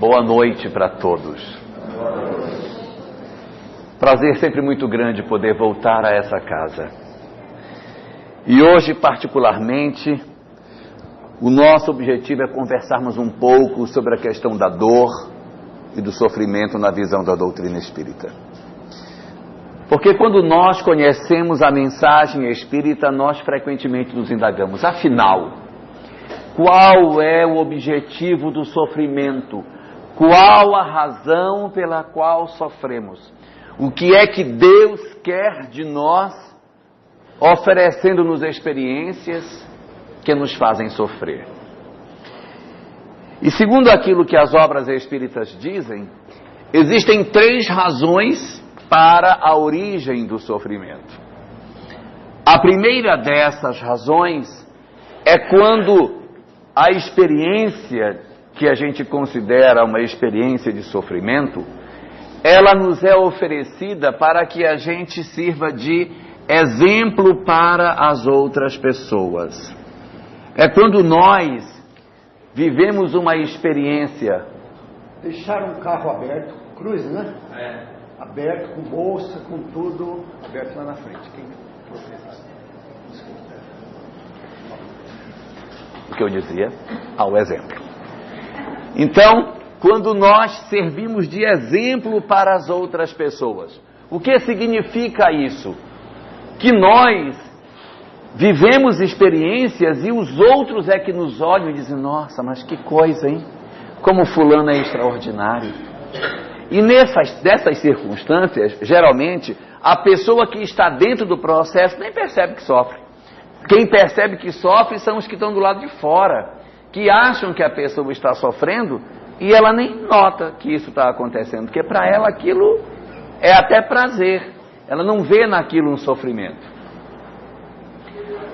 Boa noite para todos. Prazer sempre muito grande poder voltar a essa casa. E hoje, particularmente, o nosso objetivo é conversarmos um pouco sobre a questão da dor e do sofrimento na visão da doutrina espírita. Porque quando nós conhecemos a mensagem espírita, nós frequentemente nos indagamos, afinal, qual é o objetivo do sofrimento? Qual a razão pela qual sofremos? O que é que Deus quer de nós, oferecendo-nos experiências que nos fazem sofrer? E segundo aquilo que as obras espíritas dizem, existem 3 razões para a origem do sofrimento. A primeira dessas razões é quando a experiência que a gente considera uma experiência de sofrimento, ela nos é oferecida para que a gente sirva de exemplo para as outras pessoas. É quando nós vivemos uma experiência. Deixaram um carro aberto, cruze, né? Aberto, com bolsa, com tudo, aberto lá na frente. Quem o que eu dizia? Ao exemplo. Então, quando nós servimos de exemplo para as outras pessoas, o que significa isso? Que nós vivemos experiências e os outros é que nos olham e dizem, nossa, mas que coisa, hein? Como fulano é extraordinário. E dessas circunstâncias, geralmente, a pessoa que está dentro do processo nem percebe que sofre. Quem percebe que sofre são os que estão do lado de fora, que acham que a pessoa está sofrendo e ela nem nota que isso está acontecendo, porque para ela aquilo é até prazer, ela não vê naquilo um sofrimento.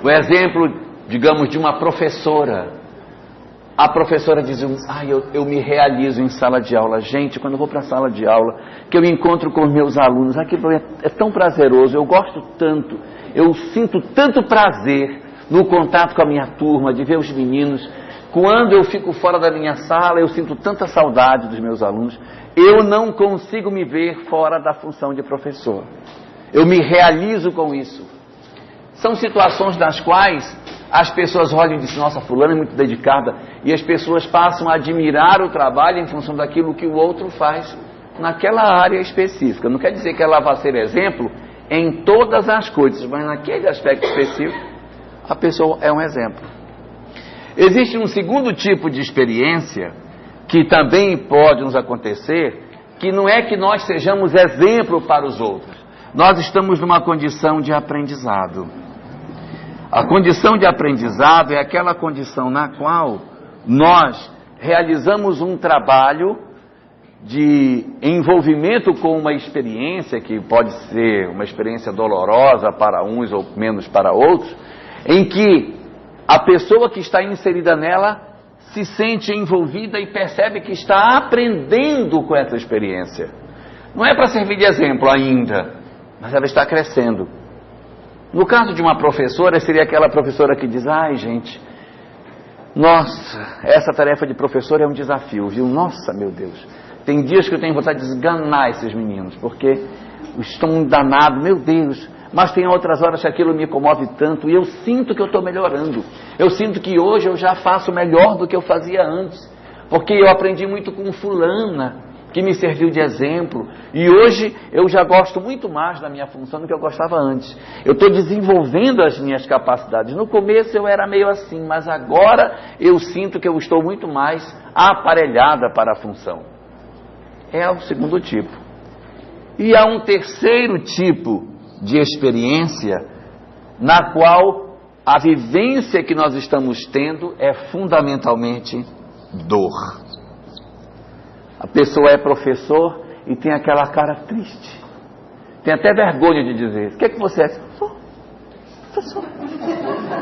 O exemplo, digamos, de uma professora. A professora diz, eu me realizo em sala de aula. Gente, quando eu vou para a sala de aula, que eu encontro com os meus alunos, aquilo é tão prazeroso, eu gosto tanto, eu sinto tanto prazer no contato com a minha turma, de ver os meninos. Quando eu fico fora da minha sala, eu sinto tanta saudade dos meus alunos. Eu não consigo me ver fora da função de professor. Eu me realizo com isso. São situações nas quais as pessoas olham e dizem, nossa, fulana é muito dedicada, e as pessoas passam a admirar o trabalho em função daquilo que o outro faz naquela área específica. Não quer dizer que ela vá ser exemplo em todas as coisas, mas naquele aspecto específico, a pessoa é um exemplo. Existe um segundo tipo de experiência que também pode nos acontecer, que não é que nós sejamos exemplo para os outros. Nós estamos numa condição de aprendizado. A condição de aprendizado é aquela condição na qual nós realizamos um trabalho de envolvimento com uma experiência, que pode ser uma experiência dolorosa para uns ou menos para outros, em que a pessoa que está inserida nela se sente envolvida e percebe que está aprendendo com essa experiência. Não é para servir de exemplo ainda, mas ela está crescendo. No caso de uma professora, seria aquela professora que diz, gente, nossa, essa tarefa de professor é um desafio, viu? Nossa, meu Deus, tem dias que eu tenho vontade de esganar esses meninos, porque estão danados, meu Deus. Mas tem outras horas que aquilo me comove tanto e eu sinto que eu estou melhorando. Eu sinto que hoje eu já faço melhor do que eu fazia antes, porque eu aprendi muito com fulana, que me serviu de exemplo, e hoje eu já gosto muito mais da minha função do que eu gostava antes. Eu estou desenvolvendo as minhas capacidades. No começo eu era meio assim, mas agora eu sinto que eu estou muito mais aparelhada para a função. É o segundo tipo. E há um terceiro tipo de experiência, na qual a vivência que nós estamos tendo é fundamentalmente dor. A pessoa é professor e tem aquela cara triste, tem até vergonha de dizer, o que é que você é? Sou professor.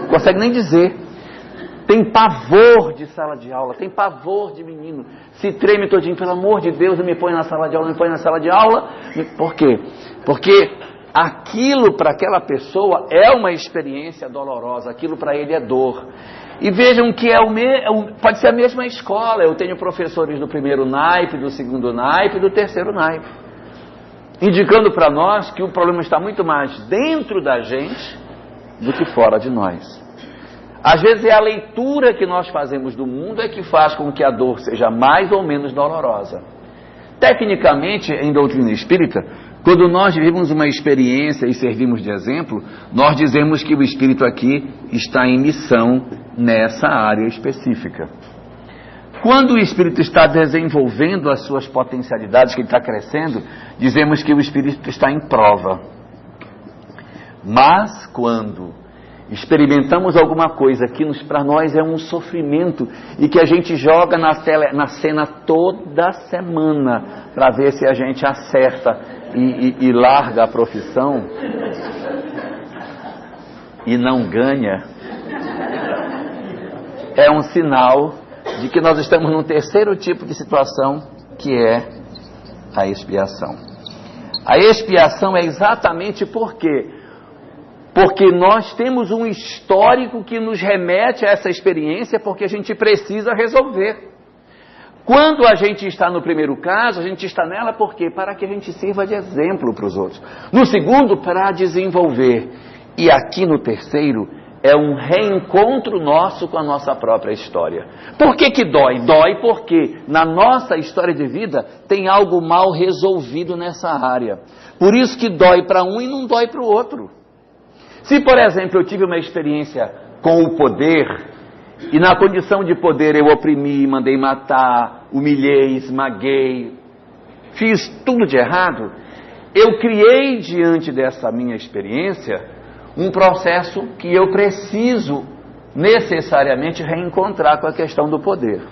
Não consegue nem dizer. Tem pavor de sala de aula, tem pavor de menino, se treme todinho, pelo amor de Deus, não me põe na sala de aula, não me põe na sala de aula. Por quê? Porque aquilo para aquela pessoa é uma experiência dolorosa, aquilo para ele é dor. E vejam que pode ser a mesma escola. Eu tenho professores do primeiro naipe, do segundo naipe, do terceiro naipe, indicando para nós que o problema está muito mais dentro da gente do que fora de nós. Às vezes é a leitura que nós fazemos do mundo é que faz com que a dor seja mais ou menos dolorosa. Tecnicamente, em doutrina espírita, quando nós vivemos uma experiência e servimos de exemplo, nós dizemos que o espírito aqui está em missão nessa área específica. Quando o espírito está desenvolvendo as suas potencialidades, que ele está crescendo, dizemos que o espírito está em prova. Mas quando experimentamos alguma coisa que para nós é um sofrimento e que a gente joga na cena toda semana para ver se a gente acerta e larga a profissão e não ganha, é um sinal de que nós estamos num terceiro tipo de situação, que é a expiação. A expiação é exatamente porque nós temos um histórico que nos remete a essa experiência, porque a gente precisa resolver. Quando a gente está no primeiro caso, a gente está nela por quê? Para que a gente sirva de exemplo para os outros. No segundo, para desenvolver. E aqui no terceiro, é um reencontro nosso com a nossa própria história. Por que que dói? Dói porque na nossa história de vida tem algo mal resolvido nessa área. Por isso que dói para um e não dói para o outro. Se, por exemplo, eu tive uma experiência com o poder, e na condição de poder eu oprimi, mandei matar, humilhei, esmaguei, fiz tudo de errado, eu criei diante dessa minha experiência um processo que eu preciso necessariamente reencontrar com a questão do poder.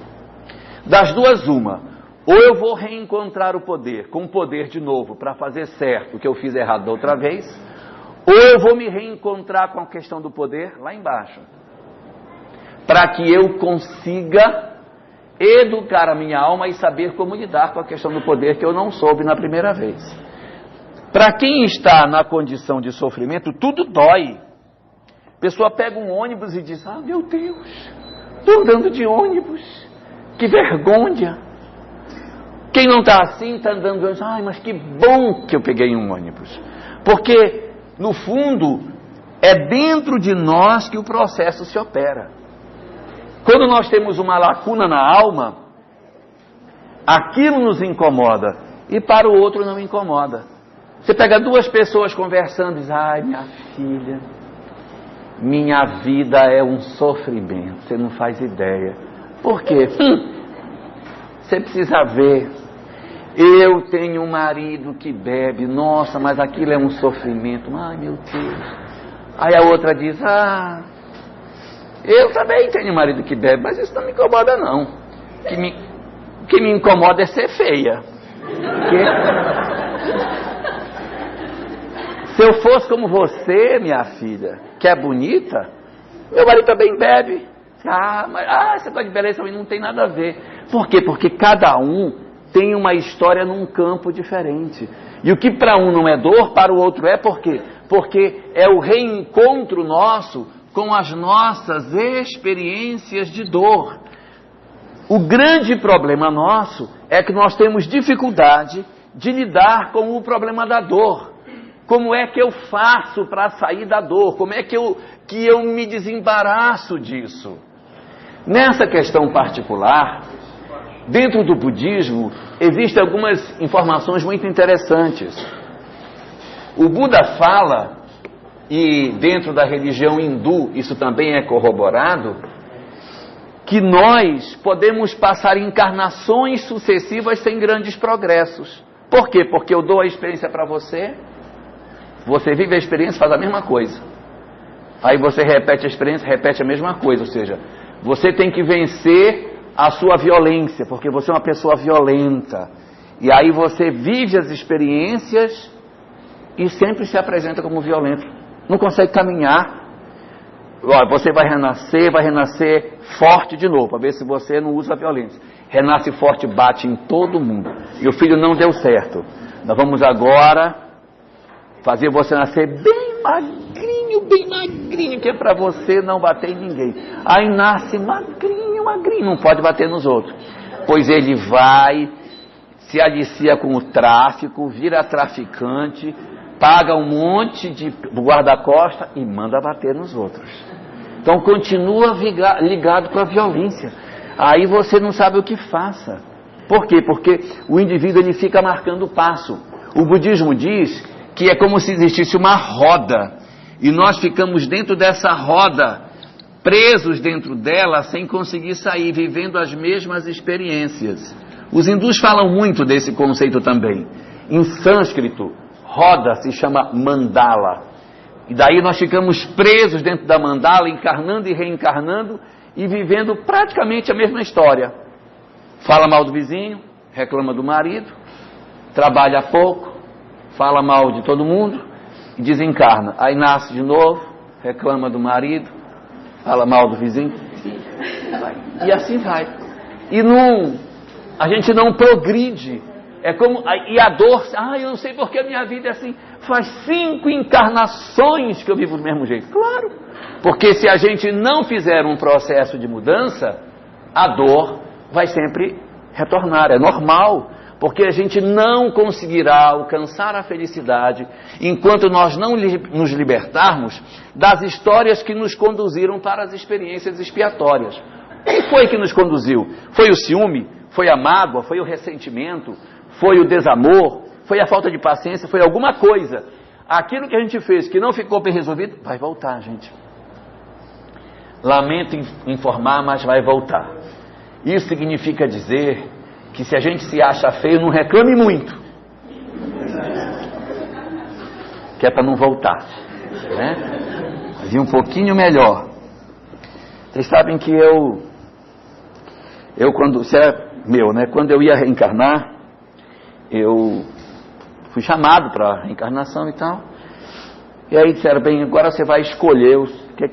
Das duas, uma. Ou eu vou reencontrar o poder, com o poder de novo, para fazer certo o que eu fiz errado da outra vez, ou eu vou me reencontrar com a questão do poder lá embaixo, para que eu consiga educar a minha alma e saber como lidar com a questão do poder que eu não soube na primeira vez. Para quem está na condição de sofrimento, tudo dói. A pessoa pega um ônibus e diz: ah, meu Deus, estou andando de ônibus, que vergonha. Quem não está assim, está andando de ônibus: ai, mas que bom que eu peguei um ônibus. Porque, no fundo, é dentro de nós que o processo se opera. Quando nós temos uma lacuna na alma, aquilo nos incomoda e para o outro não incomoda. Você pega duas pessoas conversando e diz: ai, minha filha, minha vida é um sofrimento, você não faz ideia. Por quê? Você precisa ver. Eu tenho um marido que bebe, nossa, mas aquilo é um sofrimento. Ai, meu Deus. Aí a outra diz: ah, eu também tenho um marido que bebe, mas isso não me incomoda não. O que me incomoda é ser feia. Se eu fosse como você, minha filha, que é bonita, meu marido também bebe. Essa coisa de beleza também não tem nada a ver. Por quê? Porque cada um tem uma história num campo diferente. E o que para um não é dor, para o outro é. Por quê? Porque é o reencontro nosso com as nossas experiências de dor. O grande problema nosso é que nós temos dificuldade de lidar com o problema da dor. Como é que eu faço para sair da dor? Como é que eu me desembaraço disso? Nessa questão particular, dentro do budismo, existem algumas informações muito interessantes. O Buda fala, e dentro da religião hindu isso também é corroborado, que nós podemos passar encarnações sucessivas sem grandes progressos. Por quê? Porque eu dou a experiência para você, você vive a experiência, faz a mesma coisa. Aí você repete a experiência, repete a mesma coisa. Ou seja, você tem que vencer a sua violência, porque você é uma pessoa violenta. E aí você vive as experiências e sempre se apresenta como violento. Não consegue caminhar. Você vai renascer forte de novo, para ver se você não usa a violência. Renasce forte, bate em todo mundo. E o filho não deu certo. Nós vamos agora fazer você nascer bem magrinho, que é para você não bater em ninguém. Aí nasce magrinho, não pode bater nos outros. Pois ele vai, se alicia com o tráfico, vira traficante, paga um monte de guarda-costas e manda bater nos outros. Então continua ligado com a violência. Aí você não sabe o que faça. Por quê? Porque o indivíduo ele fica marcando o passo. O budismo diz que é como se existisse uma roda e nós ficamos dentro dessa roda, presos dentro dela sem conseguir sair, vivendo as mesmas experiências. Os hindus falam muito desse conceito também. Em sânscrito, roda se chama mandala. E daí nós ficamos presos dentro da mandala, encarnando e reencarnando e vivendo praticamente a mesma história. Fala mal do vizinho, reclama do marido, trabalha pouco, fala mal de todo mundo e desencarna. Aí nasce de novo, reclama do marido, fala mal do vizinho, e assim vai. E a gente não progride. É como, e a dor, eu não sei porque a minha vida é assim. Faz 5 encarnações que eu vivo do mesmo jeito. Claro, porque se a gente não fizer um processo de mudança, a dor vai sempre retornar, é normal. Porque a gente não conseguirá alcançar a felicidade enquanto nós não nos libertarmos das histórias que nos conduziram para as experiências expiatórias. O que foi que nos conduziu? Foi o ciúme? Foi a mágoa? Foi o ressentimento? Foi o desamor? Foi a falta de paciência? Foi alguma coisa? Aquilo que a gente fez que não ficou bem resolvido, vai voltar, gente. Lamento informar, mas vai voltar. Isso significa dizer que se a gente se acha feio, não reclame muito. Que é para não voltar, né? Mas ir um pouquinho melhor. Vocês sabem que isso é meu, né? Quando eu ia reencarnar, eu fui chamado para a reencarnação e tal. E aí disseram, bem, agora você vai escolher o que é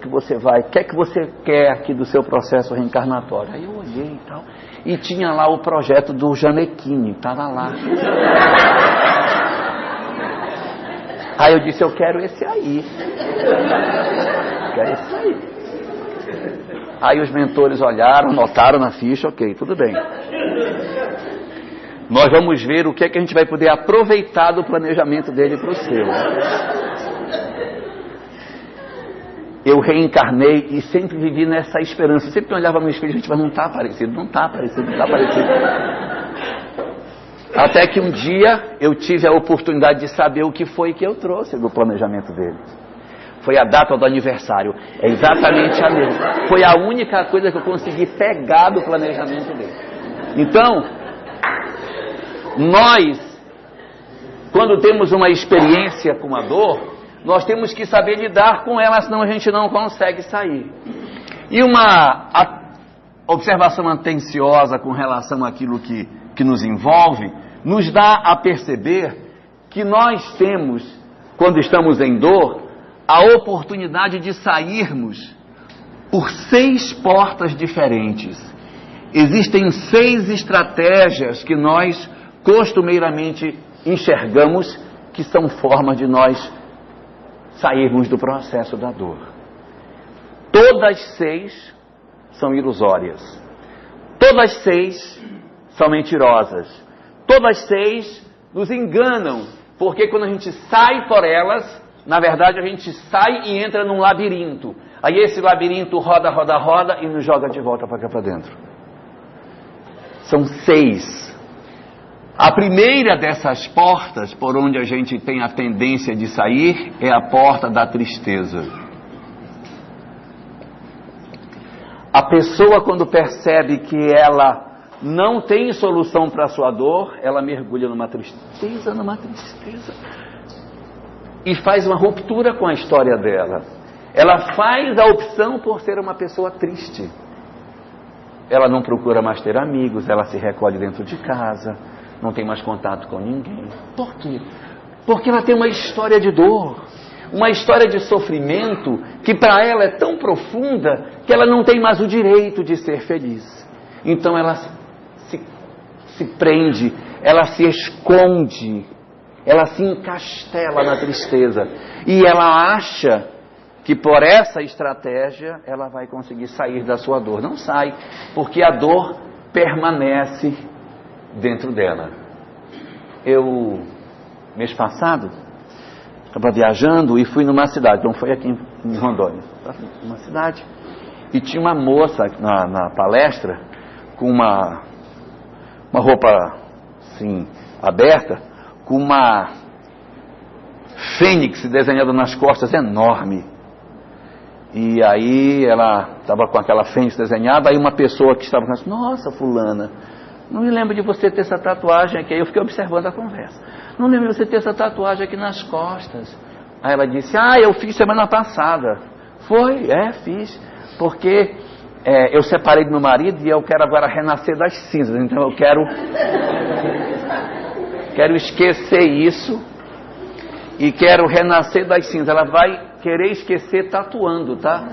que você quer aqui do seu processo reencarnatório. Aí eu olhei e tal, e tinha lá o projeto do Janequine, estava lá. Aí eu disse, eu quero esse aí. Quero esse aí. Aí os mentores olharam, notaram na ficha, ok, tudo bem. Nós vamos ver o que é que a gente vai poder aproveitar do planejamento dele para o seu. Eu reencarnei e sempre vivi nessa esperança. Sempre olhava no espelho, gente, mas não está aparecendo, não está aparecendo. Até que um dia eu tive a oportunidade de saber o que foi que eu trouxe do planejamento dele. Foi a data do aniversário. É exatamente a mesma. Foi a única coisa que eu consegui pegar do planejamento dele. Então, nós, quando temos uma experiência com a dor, nós temos que saber lidar com ela, senão a gente não consegue sair. E uma observação atenciosa com relação àquilo que nos envolve, nos dá a perceber que nós temos, quando estamos em dor, a oportunidade de sairmos por 6 portas diferentes. Existem 6 estratégias que nós costumeiramente enxergamos que são formas de nós sairmos do processo da dor. Todas 6 são ilusórias. Todas 6 são mentirosas. Todas 6 nos enganam, porque quando a gente sai por elas, na verdade a gente sai e entra num labirinto. Aí esse labirinto roda e nos joga de volta para cá para dentro. São 6. A primeira dessas portas, por onde a gente tem a tendência de sair, é a porta da tristeza. A pessoa, quando percebe que ela não tem solução para a sua dor, ela mergulha numa tristeza, e faz uma ruptura com a história dela. Ela faz a opção por ser uma pessoa triste. Ela não procura mais ter amigos, ela se recolhe dentro de casa, não tem mais contato com ninguém. Por quê? Porque ela tem uma história de dor, uma história de sofrimento que para ela é tão profunda que ela não tem mais o direito de ser feliz. Então ela se prende, ela se esconde, ela se encastela na tristeza. E ela acha que por essa estratégia ela vai conseguir sair da sua dor. Não sai, porque a dor permanece dentro dela. Eu, mês passado, estava viajando e fui numa cidade, não foi aqui em Rondônia, uma cidade, e tinha uma moça na palestra com uma roupa assim, aberta, com uma fênix desenhada nas costas enorme. E aí ela estava com aquela fênix desenhada, aí uma pessoa que estava falando, nossa, fulana, não me lembro de você ter essa tatuagem aqui. Aí eu fiquei observando a conversa. Não lembro de você ter essa tatuagem aqui nas costas. Aí ela disse, eu fiz semana passada. Foi? Fiz. Porque eu separei do meu marido e eu quero agora renascer das cinzas. Então eu quero esquecer isso e quero renascer das cinzas. Ela vai querer esquecer tatuando, tá?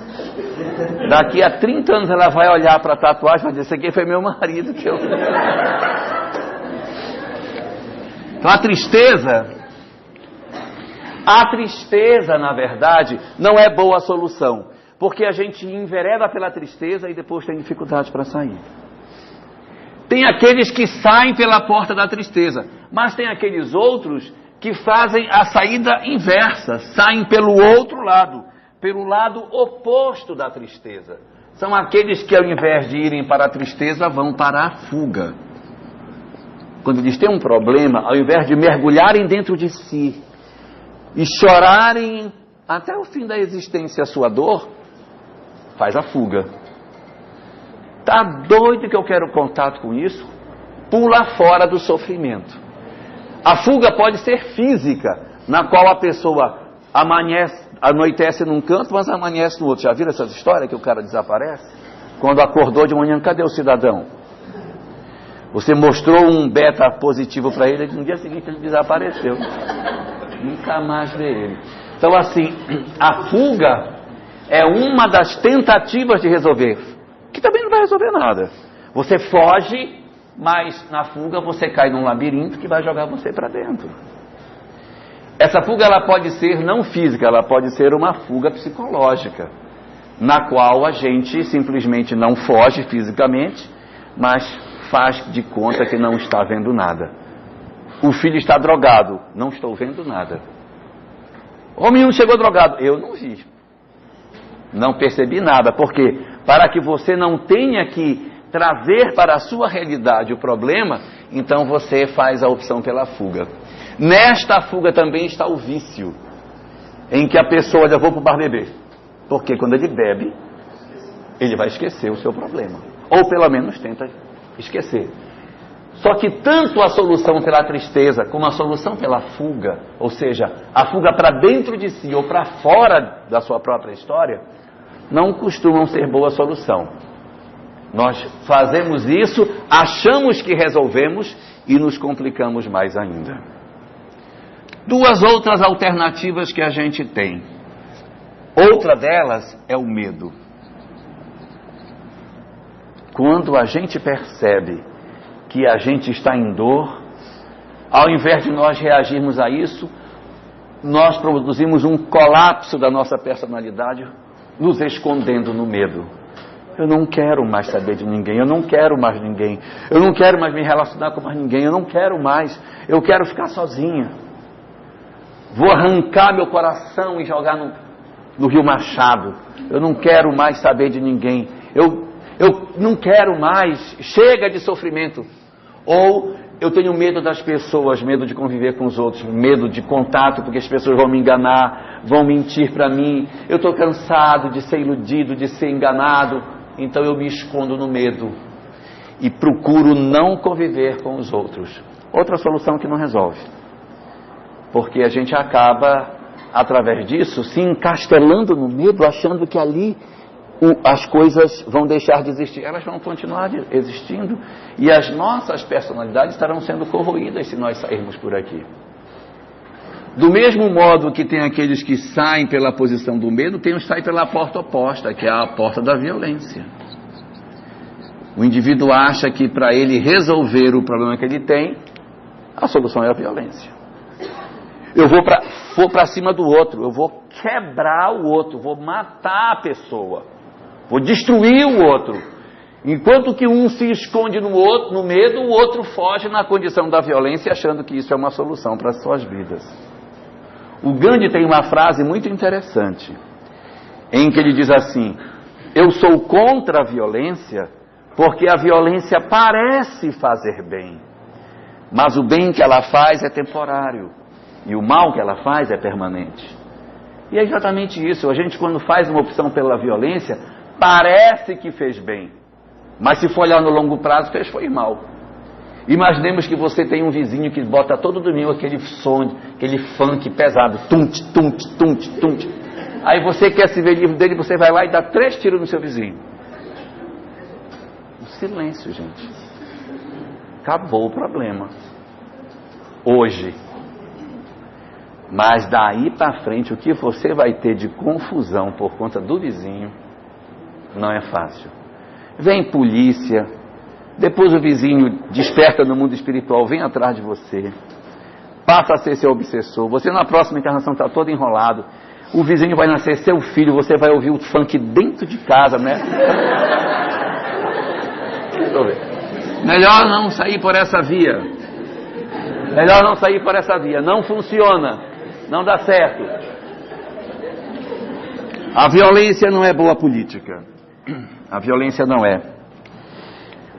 Daqui a 30 anos ela vai olhar para a tatuagem e vai dizer, esse aqui foi meu marido que eu... Então a tristeza, na verdade, não é boa solução, porque a gente envereda pela tristeza e depois tem dificuldade para sair. Tem aqueles que saem pela porta da tristeza, mas tem aqueles outros que fazem a saída inversa, saem pelo outro lado, pelo lado oposto da tristeza. São aqueles que, ao invés de irem para a tristeza, vão para a fuga. Quando eles têm um problema, ao invés de mergulharem dentro de si e chorarem até o fim da existência a sua dor, faz a fuga. Tá doido que eu quero contato com isso? Pula fora do sofrimento. A fuga pode ser física, na qual a pessoa anoitece num canto, mas amanhece no outro. Já viram essas histórias que o cara desaparece? Quando acordou de manhã, cadê o cidadão? Você mostrou um beta positivo para ele, e no dia seguinte ele desapareceu. Nunca mais vê ele. Então assim, a fuga é uma das tentativas de resolver, que também não vai resolver nada. Você foge, mas na fuga você cai num labirinto que vai jogar você para dentro. Essa fuga ela pode ser não física, ela pode ser uma fuga psicológica, na qual a gente simplesmente não foge fisicamente, mas faz de conta que não está vendo nada. O filho está drogado, não estou vendo nada. O menino chegou drogado, eu não vi. Não percebi nada, porque para que você não tenha que trazer para a sua realidade o problema, então você faz a opção pela fuga. Nesta fuga também está o vício, em que a pessoa já vou para o bar beber, porque quando ele bebe, ele vai esquecer o seu problema, ou pelo menos tenta esquecer. Só que tanto a solução pela tristeza como a solução pela fuga, ou seja, a fuga para dentro de si ou para fora da sua própria história, não costumam ser boa solução. Nós fazemos isso, achamos que resolvemos e nos complicamos mais ainda. Duas outras alternativas que a gente tem. Outra delas é o medo. Quando a gente percebe que a gente está em dor, ao invés de nós reagirmos a isso, nós produzimos um colapso da nossa personalidade, nos escondendo no medo. Eu não quero mais saber de ninguém, eu não quero mais ninguém, eu não quero mais me relacionar com mais ninguém, eu não quero mais, eu quero ficar sozinha. Vou arrancar meu coração e jogar no Rio Machado. Eu não quero mais saber de ninguém, eu não quero mais, chega de sofrimento. Ou eu tenho medo das pessoas, medo de conviver com os outros, medo de contato, porque as pessoas vão me enganar, vão mentir para mim. Eu estou cansado de ser iludido, de ser enganado. Então eu me escondo no medo e procuro não conviver com os outros. Outra solução que não resolve, porque a gente acaba, através disso, se encastelando no medo, achando que ali as coisas vão deixar de existir. Elas vão continuar existindo e as nossas personalidades estarão sendo corroídas se nós sairmos por aqui. Do mesmo modo que tem aqueles que saem pela posição do medo, tem os que saem pela porta oposta, que é a porta da violência. O indivíduo acha que para ele resolver o problema que ele tem, a solução é a violência. eu vou para cima do outro, eu vou quebrar o outro, vou matar a pessoa, vou destruir o outro. Enquanto que um se esconde no medo, o outro foge na condição da violência, achando que isso é uma solução para as suas vidas. O Gandhi tem uma frase muito interessante, em que ele diz assim: eu sou contra a violência, porque a violência parece fazer bem, mas o bem que ela faz é temporário, e o mal que ela faz é permanente. E é exatamente isso. A gente, quando faz uma opção pela violência, parece que fez bem, mas se for olhar no longo prazo, foi mal. Imaginemos que você tem um vizinho que bota todo domingo aquele som, aquele funk pesado, tunt, tunt, tunt, tunt. Aí você quer se ver livre dele, você vai lá e dá 3 tiros no seu vizinho. Um silêncio, gente. Acabou o problema. Hoje. Mas daí para frente, o que você vai ter de confusão por conta do vizinho, não é fácil. Vem polícia, depois o vizinho desperta no mundo espiritual, vem atrás de você, passa a ser seu obsessor, você na próxima encarnação está todo enrolado, o vizinho vai nascer seu filho, você vai ouvir o funk dentro de casa, né? Melhor não sair por essa via. Melhor não sair por essa via. Não funciona. Não dá certo. A violência não é boa política. A violência não é.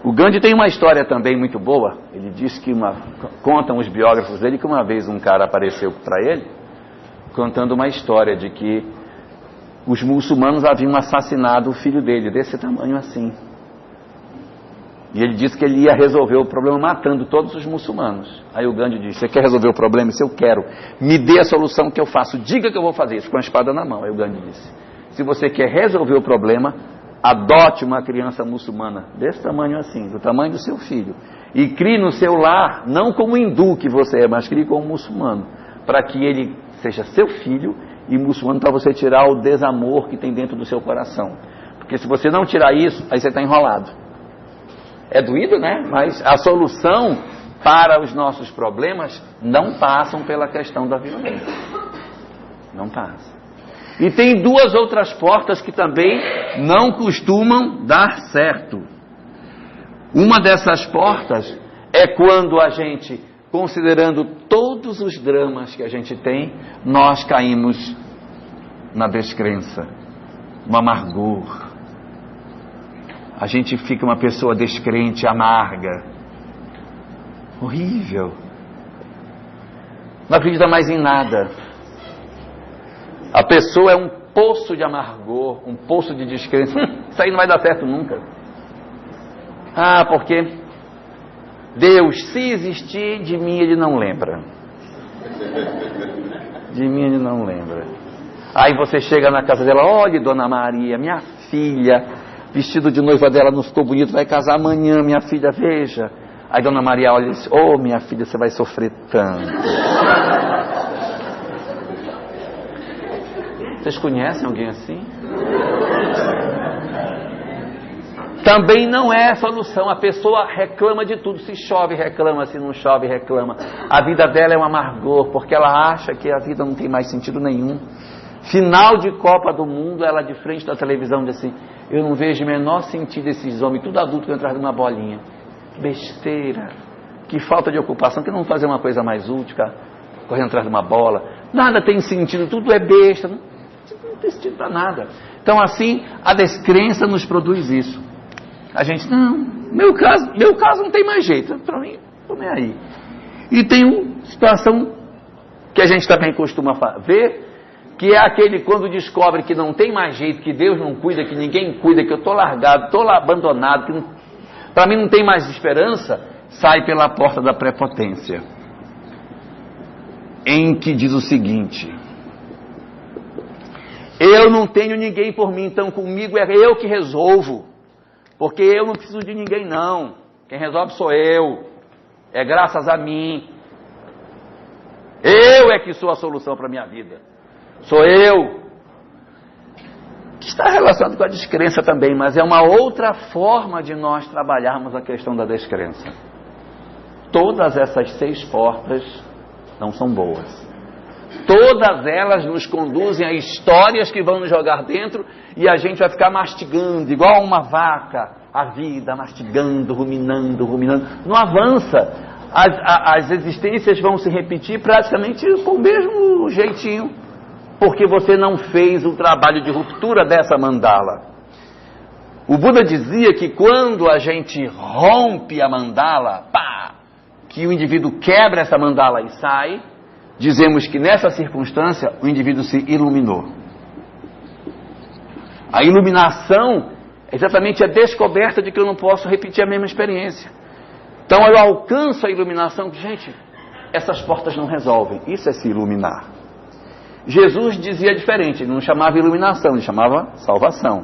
O Gandhi tem uma história também muito boa. Ele diz que contam os biógrafos dele que uma vez um cara apareceu para ele contando uma história de que os muçulmanos haviam assassinado o filho dele, desse tamanho assim. E ele disse que ele ia resolver o problema matando todos os muçulmanos. Aí o Gandhi disse: você quer resolver o problema? Isso eu quero. Me dê a solução que eu faço. Diga que eu vou fazer isso, com a espada na mão. Aí o Gandhi disse: se você quer resolver o problema, adote uma criança muçulmana desse tamanho assim, do tamanho do seu filho, e crie no seu lar, não como hindu que você é, mas crie como muçulmano, para que ele seja seu filho e muçulmano, para você tirar o desamor que tem dentro do seu coração. Porque se você não tirar isso, aí você está enrolado. É doído, né? Mas a solução para os nossos problemas não passam pela questão da violência. Não passa. E tem 2 outras portas que também não costumam dar certo. Uma dessas portas é quando a gente, considerando todos os dramas que a gente tem, nós caímos na descrença, no amargor. A gente fica uma pessoa descrente, amarga, horrível, não acredita mais em nada. A pessoa é um poço de amargor, um poço de descrença. Isso aí não vai dar certo nunca. Ah, porque Deus, se existir, de mim ele não lembra. De mim ele não lembra. Aí você chega na casa dela: olha, Dona Maria, minha filha, vestido de noiva dela não ficou bonito, vai casar amanhã, minha filha, veja. Aí Dona Maria olha e diz: oh, minha filha, você vai sofrer tanto. Vocês conhecem alguém assim? Também não é solução. A pessoa reclama de tudo. Se chove, reclama. Se não chove, reclama. A vida dela é um amargor, porque ela acha que a vida não tem mais sentido nenhum. Final de Copa do Mundo, ela de frente da televisão diz assim: eu não vejo o menor sentido esses homens, tudo adulto, que atrás de uma bolinha. Besteira. Que falta de ocupação, que não fazer uma coisa mais útil, cara, correndo atrás de uma bola. Nada tem sentido, tudo é besta. Não tem sentido para nada. Então assim, a descrença nos produz isso. A gente, não, meu caso não tem mais jeito, para mim, estou nem aí. E tem uma situação que a gente também costuma ver, que é aquele quando descobre que não tem mais jeito, que Deus não cuida, que ninguém cuida, que eu estou largado, estou lá abandonado, que para mim não tem mais esperança, sai pela porta da prepotência, em que diz o seguinte: eu não tenho ninguém por mim, então comigo é eu que resolvo, porque eu não preciso de ninguém não, quem resolve sou eu, é graças a mim, eu é que sou a solução para a minha vida, sou eu. Que está relacionado com a descrença também, mas é uma outra forma de nós trabalharmos a questão da descrença. Todas essas 6 portas não são boas. Todas elas nos conduzem a histórias que vão nos jogar dentro e a gente vai ficar mastigando, igual uma vaca, a vida, mastigando, ruminando, ruminando. Não avança. As existências vão se repetir praticamente com o mesmo jeitinho, porque você não fez o trabalho de ruptura dessa mandala. O Buda dizia que quando a gente rompe a mandala, que o indivíduo quebra essa mandala e sai, dizemos que nessa circunstância o indivíduo se iluminou. A iluminação é exatamente a descoberta de que eu não posso repetir a mesma experiência. Então eu alcanço a iluminação. Gente, essas portas não resolvem. Isso é se iluminar. Jesus dizia diferente, ele não chamava iluminação, ele chamava salvação.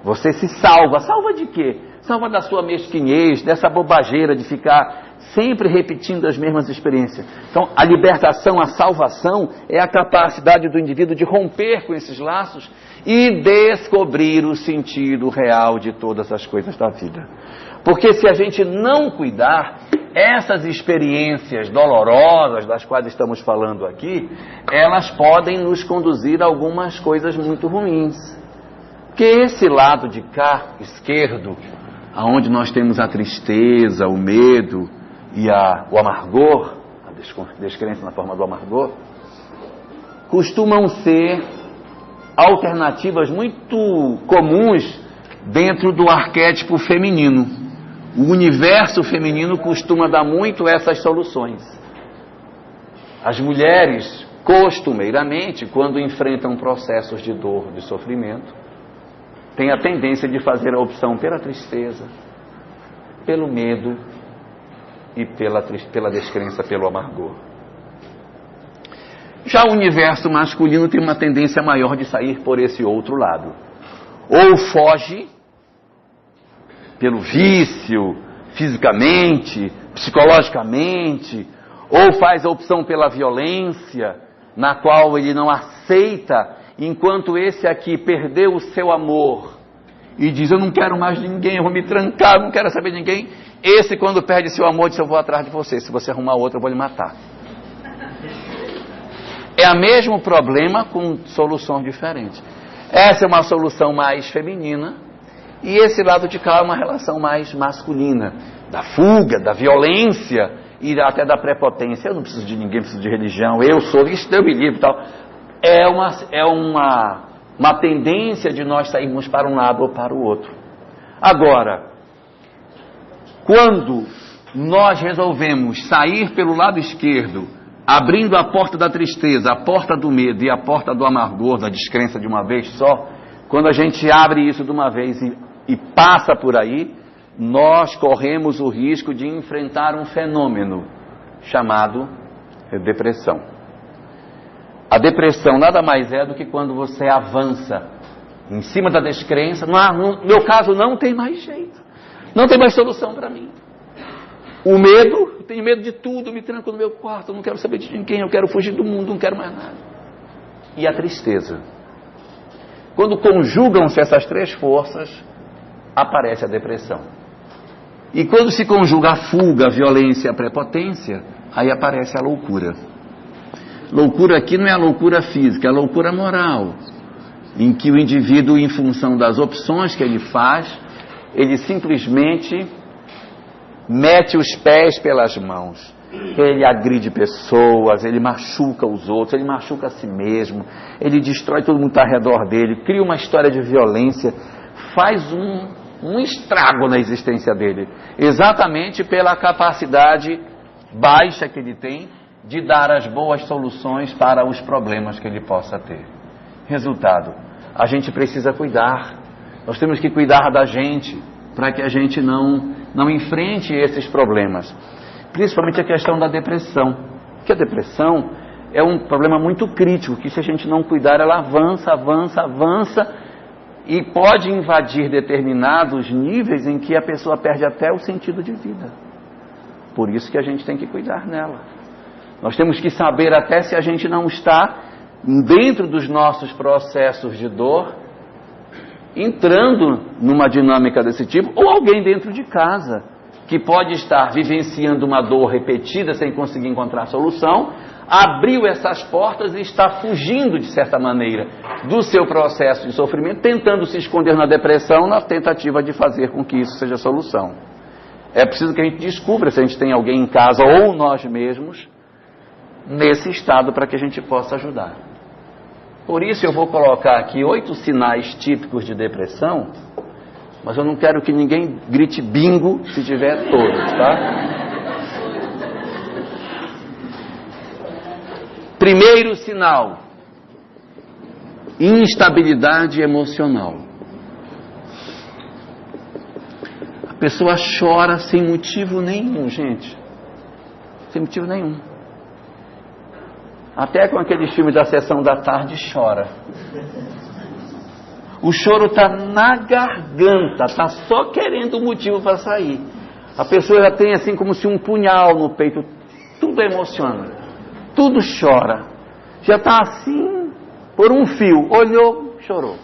Você se salva. Salva de quê? Salva da sua mesquinhez, dessa bobageira de ficar sempre repetindo as mesmas experiências. Então, a libertação, a salvação é a capacidade do indivíduo de romper com esses laços e descobrir o sentido real de todas as coisas da vida. Porque se a gente não cuidar, essas experiências dolorosas das quais estamos falando aqui, elas podem nos conduzir a algumas coisas muito ruins. Porque esse lado de cá, esquerdo, aonde nós temos a tristeza, o medo e o amargor, a descrença na forma do amargor, costumam ser alternativas muito comuns dentro do arquétipo feminino. O universo feminino costuma dar muito essas soluções. As mulheres, costumeiramente, quando enfrentam processos de dor, de sofrimento, têm a tendência de fazer a opção pela tristeza, pelo medo e pela descrença, pelo amargor. Já o universo masculino tem uma tendência maior de sair por esse outro lado. Ou foge pelo vício, fisicamente, psicologicamente, ou faz a opção pela violência, na qual ele não aceita, enquanto esse aqui perdeu o seu amor e diz, eu não quero mais ninguém, eu vou me trancar, eu não quero saber de ninguém. Esse, quando perde seu amor, diz, eu vou atrás de você, se você arrumar outro, eu vou lhe matar. É o mesmo problema com soluções diferentes. Essa é uma solução mais feminina e esse lado de cá é uma relação mais masculina, da fuga, da violência e até da prepotência. Eu não preciso de ninguém, preciso de religião, eu sou, isso eu me livro e tal. É uma tendência de nós sairmos para um lado ou para o outro. Agora, quando nós resolvemos sair pelo lado esquerdo, abrindo a porta da tristeza, a porta do medo e a porta do amargor, da descrença de uma vez só, quando a gente abre isso de uma vez e passa por aí, nós corremos o risco de enfrentar um fenômeno chamado depressão. A depressão nada mais é do que quando você avança em cima da descrença. No meu caso não tem mais jeito, não tem mais solução para mim. O medo, eu tenho medo de tudo, me tranco no meu quarto, eu não quero saber de ninguém, eu quero fugir do mundo, não quero mais nada. E a tristeza. Quando conjugam-se essas três forças, aparece a depressão. E quando se conjuga a fuga, a violência e a prepotência, aí aparece a loucura. Loucura aqui não é a loucura física, é a loucura moral, em que o indivíduo, em função das opções que ele faz, ele simplesmente mete os pés pelas mãos. Ele agride pessoas, ele machuca os outros, ele machuca a si mesmo, ele destrói todo mundo que está ao redor dele, cria uma história de violência, faz um estrago na existência dele, exatamente pela capacidade baixa que ele tem de dar as boas soluções para os problemas que ele possa ter. Resultado, a gente precisa cuidar, nós temos que cuidar da gente, para que a gente não enfrente esses problemas. Principalmente a questão da depressão. Porque a depressão é um problema muito crítico, que se a gente não cuidar, ela avança, avança, avança, e pode invadir determinados níveis em que a pessoa perde até o sentido de vida. Por isso que a gente tem que cuidar nela. Nós temos que saber até se a gente não está dentro dos nossos processos de dor, entrando numa dinâmica desse tipo, ou alguém dentro de casa que pode estar vivenciando uma dor repetida sem conseguir encontrar solução, abriu essas portas e está fugindo, de certa maneira, do seu processo de sofrimento, tentando se esconder na depressão, na tentativa de fazer com que isso seja a solução. É preciso que a gente descubra se a gente tem alguém em casa ou nós mesmos nesse estado para que a gente possa ajudar. Por isso eu vou colocar aqui 8 sinais típicos de depressão, mas eu não quero que ninguém grite bingo se tiver todos, tá? Primeiro sinal: instabilidade emocional. A pessoa chora sem motivo nenhum, gente. Sem motivo nenhum. Até com aqueles filmes da sessão da tarde chora. O choro está na garganta, está só querendo um motivo para sair. A pessoa já tem assim como se um punhal no peito, tudo emociona, tudo chora. Já está assim, por um fio, olhou, chorou.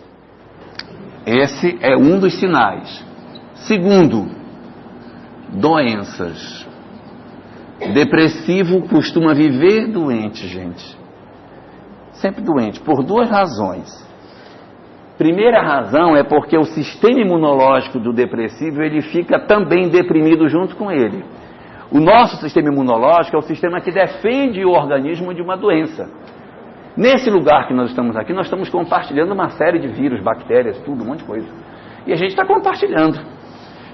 Esse é um dos sinais. Segundo, doenças. Depressivo costuma viver doente, gente. Sempre doente, por 2 razões. Primeira razão é porque o sistema imunológico do depressivo, ele fica também deprimido junto com ele. O nosso sistema imunológico é o sistema que defende o organismo de uma doença. Nesse lugar que nós estamos aqui, nós estamos compartilhando uma série de vírus, bactérias, tudo, um monte de coisa. E a gente está compartilhando.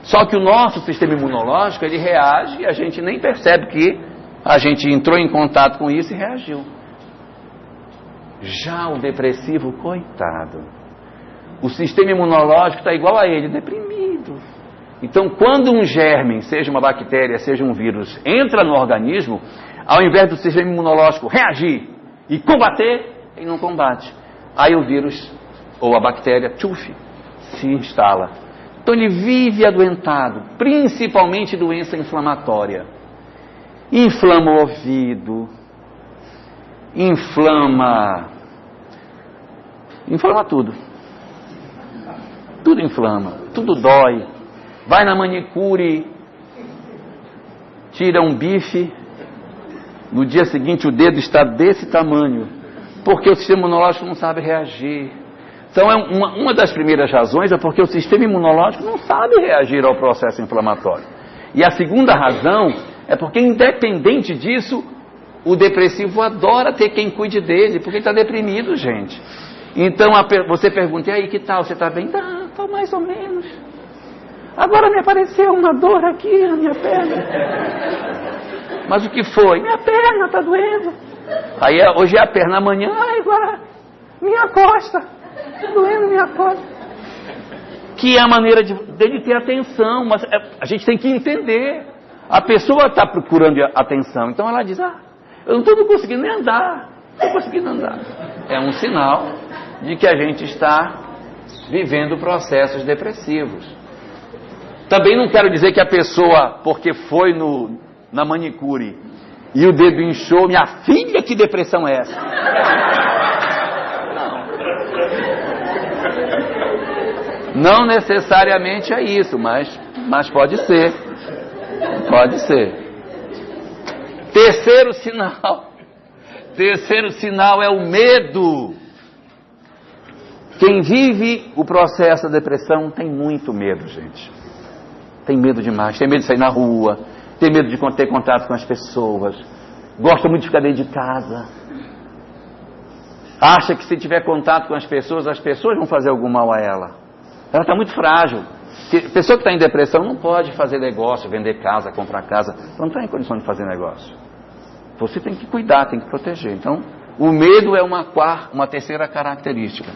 Só que o nosso sistema imunológico, ele reage e a gente nem percebe que a gente entrou em contato com isso e reagiu. Já o depressivo, coitado, o sistema imunológico está igual a ele, deprimido. Então, quando um germe, seja uma bactéria, seja um vírus, entra no organismo, ao invés do sistema imunológico reagir e combater, ele não combate. Aí o vírus, ou a bactéria, se instala. Então ele vive adoentado, principalmente doença inflamatória. Inflama o ouvido, inflama tudo. Tudo inflama, tudo dói. Vai na manicure, tira um bife, no dia seguinte o dedo está desse tamanho, porque o sistema imunológico não sabe reagir. Então uma das primeiras razões é porque o sistema imunológico não sabe reagir ao processo inflamatório. E a segunda razão é porque, independente disso, o depressivo adora ter quem cuide dele, porque ele está deprimido, gente. Então você pergunta, e aí, que tal? Você está bem? Tá mais ou menos. Agora me apareceu uma dor aqui na minha perna. Mas o que foi? Minha perna está doendo. Aí hoje é a perna, amanhã, agora minha costa. Está doendo minha costa. Que é a maneira dele ter atenção, mas a gente tem que entender. A pessoa está procurando atenção, então ela diz, eu não estou conseguindo nem andar. Não estou conseguindo andar. É um sinal de que a gente está vivendo processos depressivos. Também não quero dizer que a pessoa, porque foi na manicure e o dedo inchou, minha filha, que depressão é essa? Não necessariamente é isso, mas pode ser. Pode ser. Terceiro sinal é o medo. Quem vive o processo da depressão tem muito medo, gente. Tem medo demais. Tem medo de sair na rua, tem medo de ter contato com as pessoas, gosta muito de ficar dentro de casa. Acha que se tiver contato com as pessoas vão fazer algum mal a ela. Ela está muito frágil. A pessoa que está em depressão não pode fazer negócio, vender casa, comprar casa. Não está em condição de fazer negócio. Você tem que cuidar, tem que proteger. Então, o medo é uma terceira característica.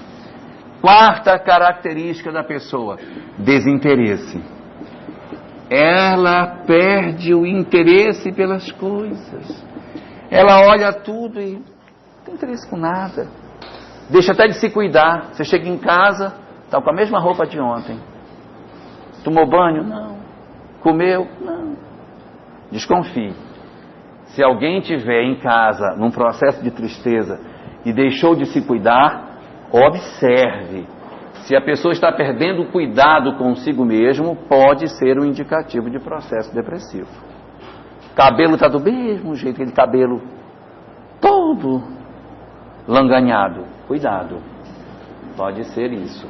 Quarta característica da pessoa: desinteresse. Ela perde o interesse pelas coisas. Ela olha tudo e não tem interesse com nada. Deixa até de se cuidar. Você chega em casa, está com a mesma roupa de ontem. Tomou banho? Não. Comeu? Não. Desconfie. Se alguém estiver em casa num processo de tristeza e deixou de se cuidar, observe Se a pessoa está perdendo o cuidado consigo mesmo, pode ser um indicativo de processo depressivo. Cabelo está do mesmo jeito, aquele cabelo todo langanhado. Cuidado, pode ser isso.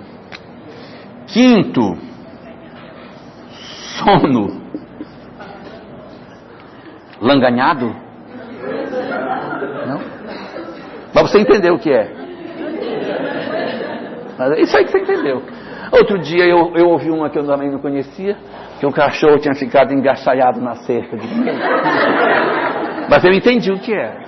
Quinto, sono. Langanhado? Não? Mas você entendeu o que é? Isso aí que você entendeu. Outro dia eu ouvi uma que eu também não conhecia, que um cachorro tinha ficado engaçaiado na cerca. Mas eu entendi o que é.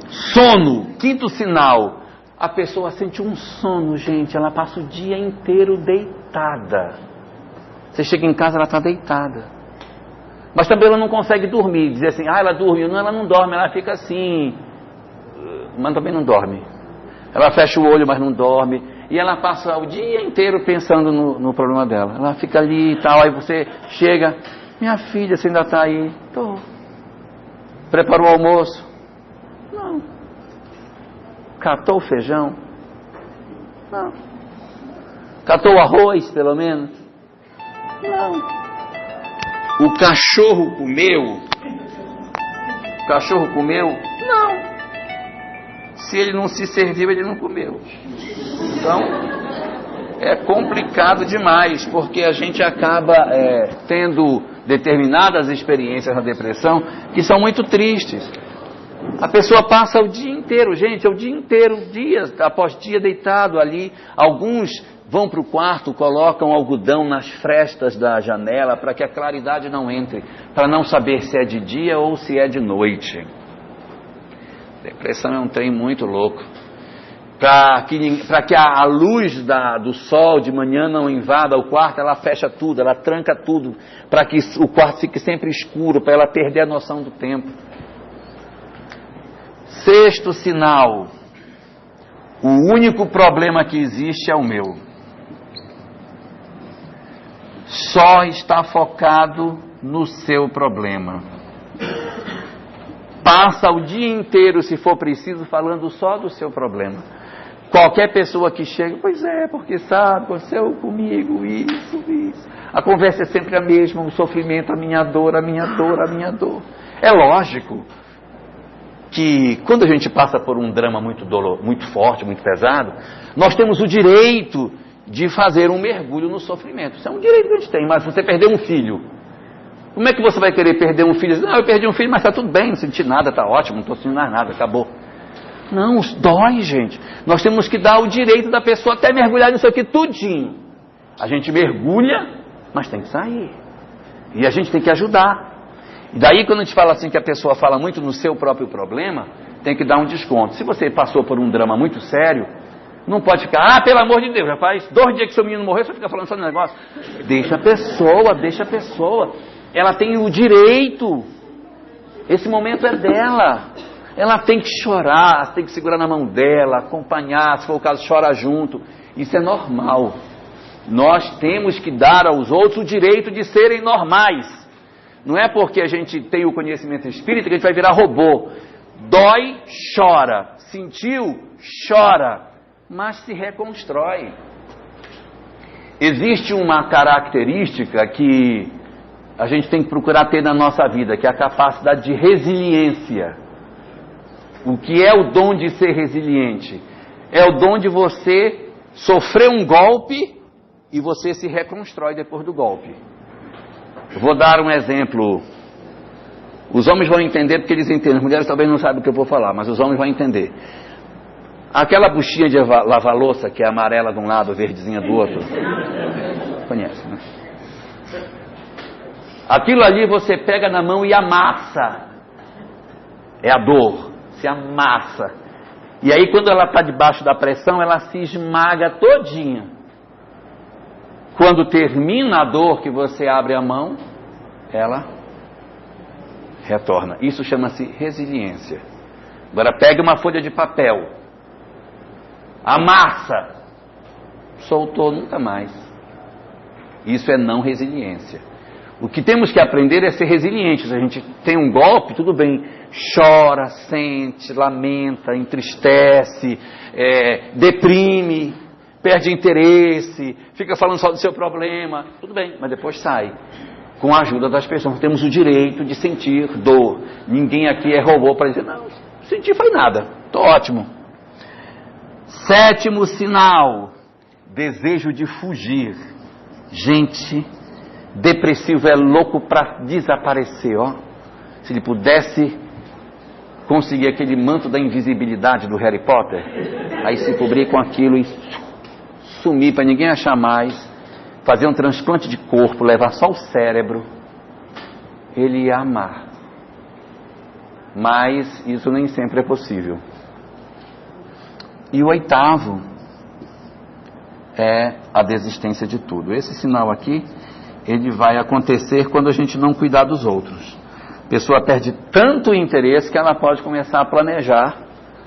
Sono, quinto sinal. A pessoa sente um sono, gente. Ela passa o dia inteiro deitada. Você chega em casa, ela está deitada. Mas também ela não consegue dormir. Dizer assim, ela dormiu. Não, ela não dorme, ela fica assim. Mas também não dorme. Ela fecha o olho, mas não dorme. E ela passa o dia inteiro pensando no problema dela. Ela fica ali e tal. Aí você chega, minha filha, você ainda está aí? Tô. Preparou o almoço? Não. Catou o feijão? Não. Catou o arroz, pelo menos? Não. O cachorro comeu? O cachorro comeu? Não. Se ele não se serviu, ele não comeu. Então, é complicado demais, porque a gente acaba tendo determinadas experiências na depressão que são muito tristes. A pessoa passa o dia inteiro, gente, é o dia inteiro, dias após dia deitado ali. Alguns vão para o quarto, colocam algodão nas frestas da janela para que a claridade não entre, para não saber se é de dia ou se é de noite. Depressão é um trem muito louco. Para que a luz do sol de manhã não invada o quarto, ela fecha tudo, ela tranca tudo, para que o quarto fique sempre escuro, para ela perder a noção do tempo. Sexto sinal. O único problema que existe é o meu. Só está focado no seu problema. Passa o dia inteiro, se for preciso, falando só do seu problema. Qualquer pessoa que chega, pois é, porque sabe, aconteceu comigo isso. A conversa é sempre a mesma, o sofrimento, a minha dor. É lógico que quando a gente passa por um drama muito forte, muito pesado, nós temos o direito de fazer um mergulho no sofrimento. Isso é um direito que a gente tem, mas você perder um filho, como é que você vai querer perder um filho? Não, eu perdi um filho, mas está tudo bem, não senti nada, está ótimo, não estou sentindo mais nada, acabou. Não, dói, gente. Nós temos que dar o direito da pessoa até mergulhar nisso aqui tudinho. A gente mergulha, mas tem que sair. E a gente tem que ajudar. E daí quando a gente fala assim que a pessoa fala muito no seu próprio problema, tem que dar um desconto. Se você passou por um drama muito sério, não pode ficar, pelo amor de Deus, já faz 2 dias que seu menino morreu, você fica falando só de negócio. Deixa a pessoa. Ela tem o direito. Esse momento é dela. Ela tem que chorar, tem que segurar na mão dela, acompanhar, se for o caso, chora junto. Isso é normal. Nós temos que dar aos outros o direito de serem normais. Não é porque a gente tem o conhecimento espírita que a gente vai virar robô. Dói, chora. Sentiu, chora. Mas se reconstrói. Existe uma característica que a gente tem que procurar ter na nossa vida, que é a capacidade de resiliência. O que é o dom de ser resiliente? É o dom de você sofrer um golpe e você se reconstrói depois do golpe. Eu vou dar um exemplo. Os homens vão entender porque eles entendem. As mulheres talvez não sabem o que eu vou falar, mas os homens vão entender. Aquela buchinha de lavar louça, que é amarela de um lado, verdezinha do outro. Conhece, né? Aquilo ali você pega na mão e amassa. É a dor. Se amassa. E aí quando ela está debaixo da pressão, ela se esmaga todinha. Quando termina a dor que você abre a mão, ela retorna. Isso chama-se resiliência. Agora pega uma folha de papel. Amassa. Soltou nunca mais. Isso é não resiliência. O que temos que aprender é ser resilientes. A gente tem um golpe, tudo bem, chora, sente, lamenta, entristece, deprime, perde interesse, fica falando só do seu problema, tudo bem, mas depois sai. Com a ajuda das pessoas, temos o direito de sentir dor. Ninguém aqui é robô para dizer, não, sentir foi nada, estou ótimo. 7º sinal, desejo de fugir. Gente, depressivo é louco para desaparecer, ó. Se ele pudesse conseguir aquele manto da invisibilidade do Harry Potter, aí se cobrir com aquilo e sumir para ninguém achar mais, fazer um transplante de corpo, levar só o cérebro, ele ia amar. Mas isso nem sempre é possível. E o 8º é a desistência de tudo. Esse sinal aqui, ele vai acontecer quando a gente não cuidar dos outros. A pessoa perde tanto interesse que ela pode começar a planejar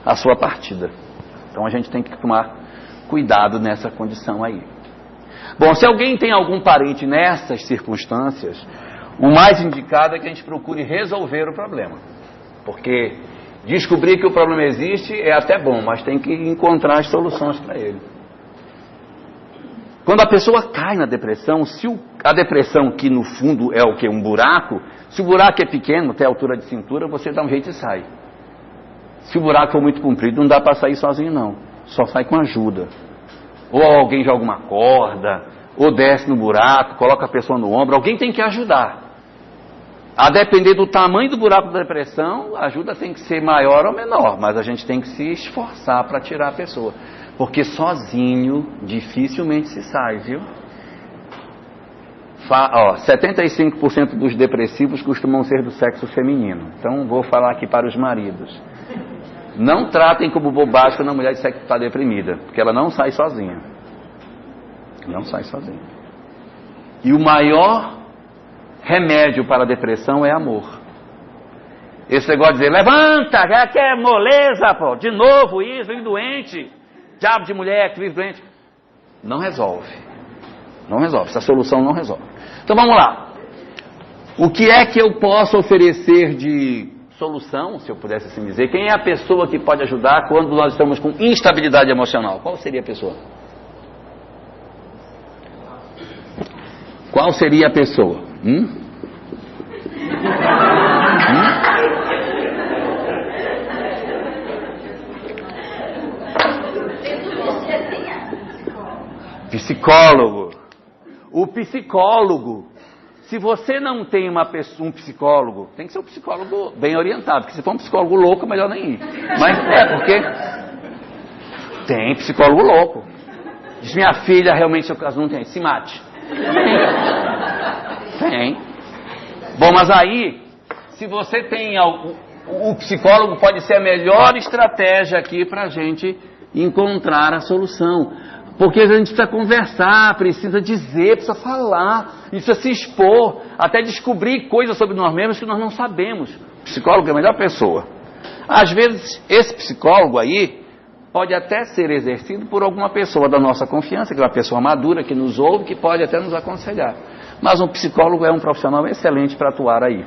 a sua partida. Então a gente tem que tomar cuidado nessa condição aí. Bom, se alguém tem algum parente nessas circunstâncias, o mais indicado é que a gente procure resolver o problema. Porque descobrir que o problema existe é até bom, mas tem que encontrar as soluções para ele. Quando a pessoa cai na depressão, se a depressão, que no fundo é o quê? Um buraco, se o buraco é pequeno, até a altura de cintura, você dá um jeito e sai. Se o buraco for muito comprido, não dá para sair sozinho não, só sai com ajuda. Ou alguém joga uma corda, ou desce no buraco, coloca a pessoa no ombro, alguém tem que ajudar. A depender do tamanho do buraco da depressão, a ajuda tem que ser maior ou menor, mas a gente tem que se esforçar para tirar a pessoa. Porque sozinho dificilmente se sai, viu? 75% dos depressivos costumam ser do sexo feminino. Então vou falar aqui para os maridos. Não tratem como bobagem quando a mulher disser que está deprimida, porque ela não sai sozinha. Não sai sozinha. E o maior remédio para a depressão é amor. Esse negócio de dizer, levanta, já quer moleza, pô, de novo isso, vem doente, diabo de mulher que vive doente. Não resolve. Não resolve, essa solução não resolve. Então vamos lá. O que é que eu posso oferecer de solução, se eu pudesse assim dizer? Quem é a pessoa que pode ajudar quando nós estamos com instabilidade emocional? Qual seria a pessoa? Qual seria a pessoa? Psicólogo. O psicólogo, se você não tem um psicólogo, tem que ser um psicólogo bem orientado, porque se for um psicólogo louco, melhor nem ir. Mas porque tem psicólogo louco. Diz, minha filha, realmente seu caso não tem, se mate. Tem. Bom, mas aí, se você tem o psicólogo pode ser a melhor estratégia aqui para a gente encontrar a solução. Porque a gente precisa conversar, precisa dizer, precisa falar, precisa se expor, até descobrir coisas sobre nós mesmos que nós não sabemos. O psicólogo é a melhor pessoa. Às vezes, esse psicólogo aí pode até ser exercido por alguma pessoa da nossa confiança, que é uma pessoa madura, que nos ouve, que pode até nos aconselhar. Mas um psicólogo é um profissional excelente para atuar aí.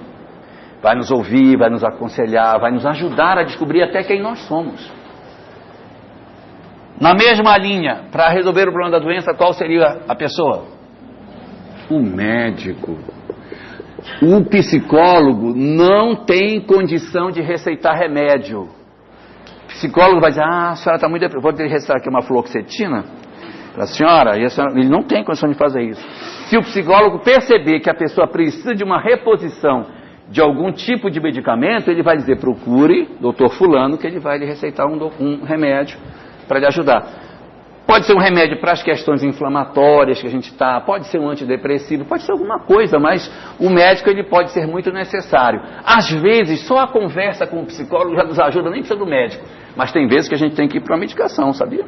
Vai nos ouvir, vai nos aconselhar, vai nos ajudar a descobrir até quem nós somos. Na mesma linha, para resolver o problema da doença, qual seria a pessoa? O médico. O psicólogo não tem condição de receitar remédio. O psicólogo vai dizer, a senhora está muito depressiva, vou ter que receitar aqui uma fluoxetina para a senhora, e a senhora, ele não tem condição de fazer isso. Se o psicólogo perceber que a pessoa precisa de uma reposição de algum tipo de medicamento, ele vai dizer, procure doutor fulano, que ele vai lhe receitar um remédio para lhe ajudar. Pode ser um remédio para as questões inflamatórias que a gente está, pode ser um antidepressivo, pode ser alguma coisa, mas o médico ele pode ser muito necessário. Às vezes, só a conversa com o psicólogo já nos ajuda, nem precisa do médico. Mas tem vezes que a gente tem que ir para uma medicação, sabia?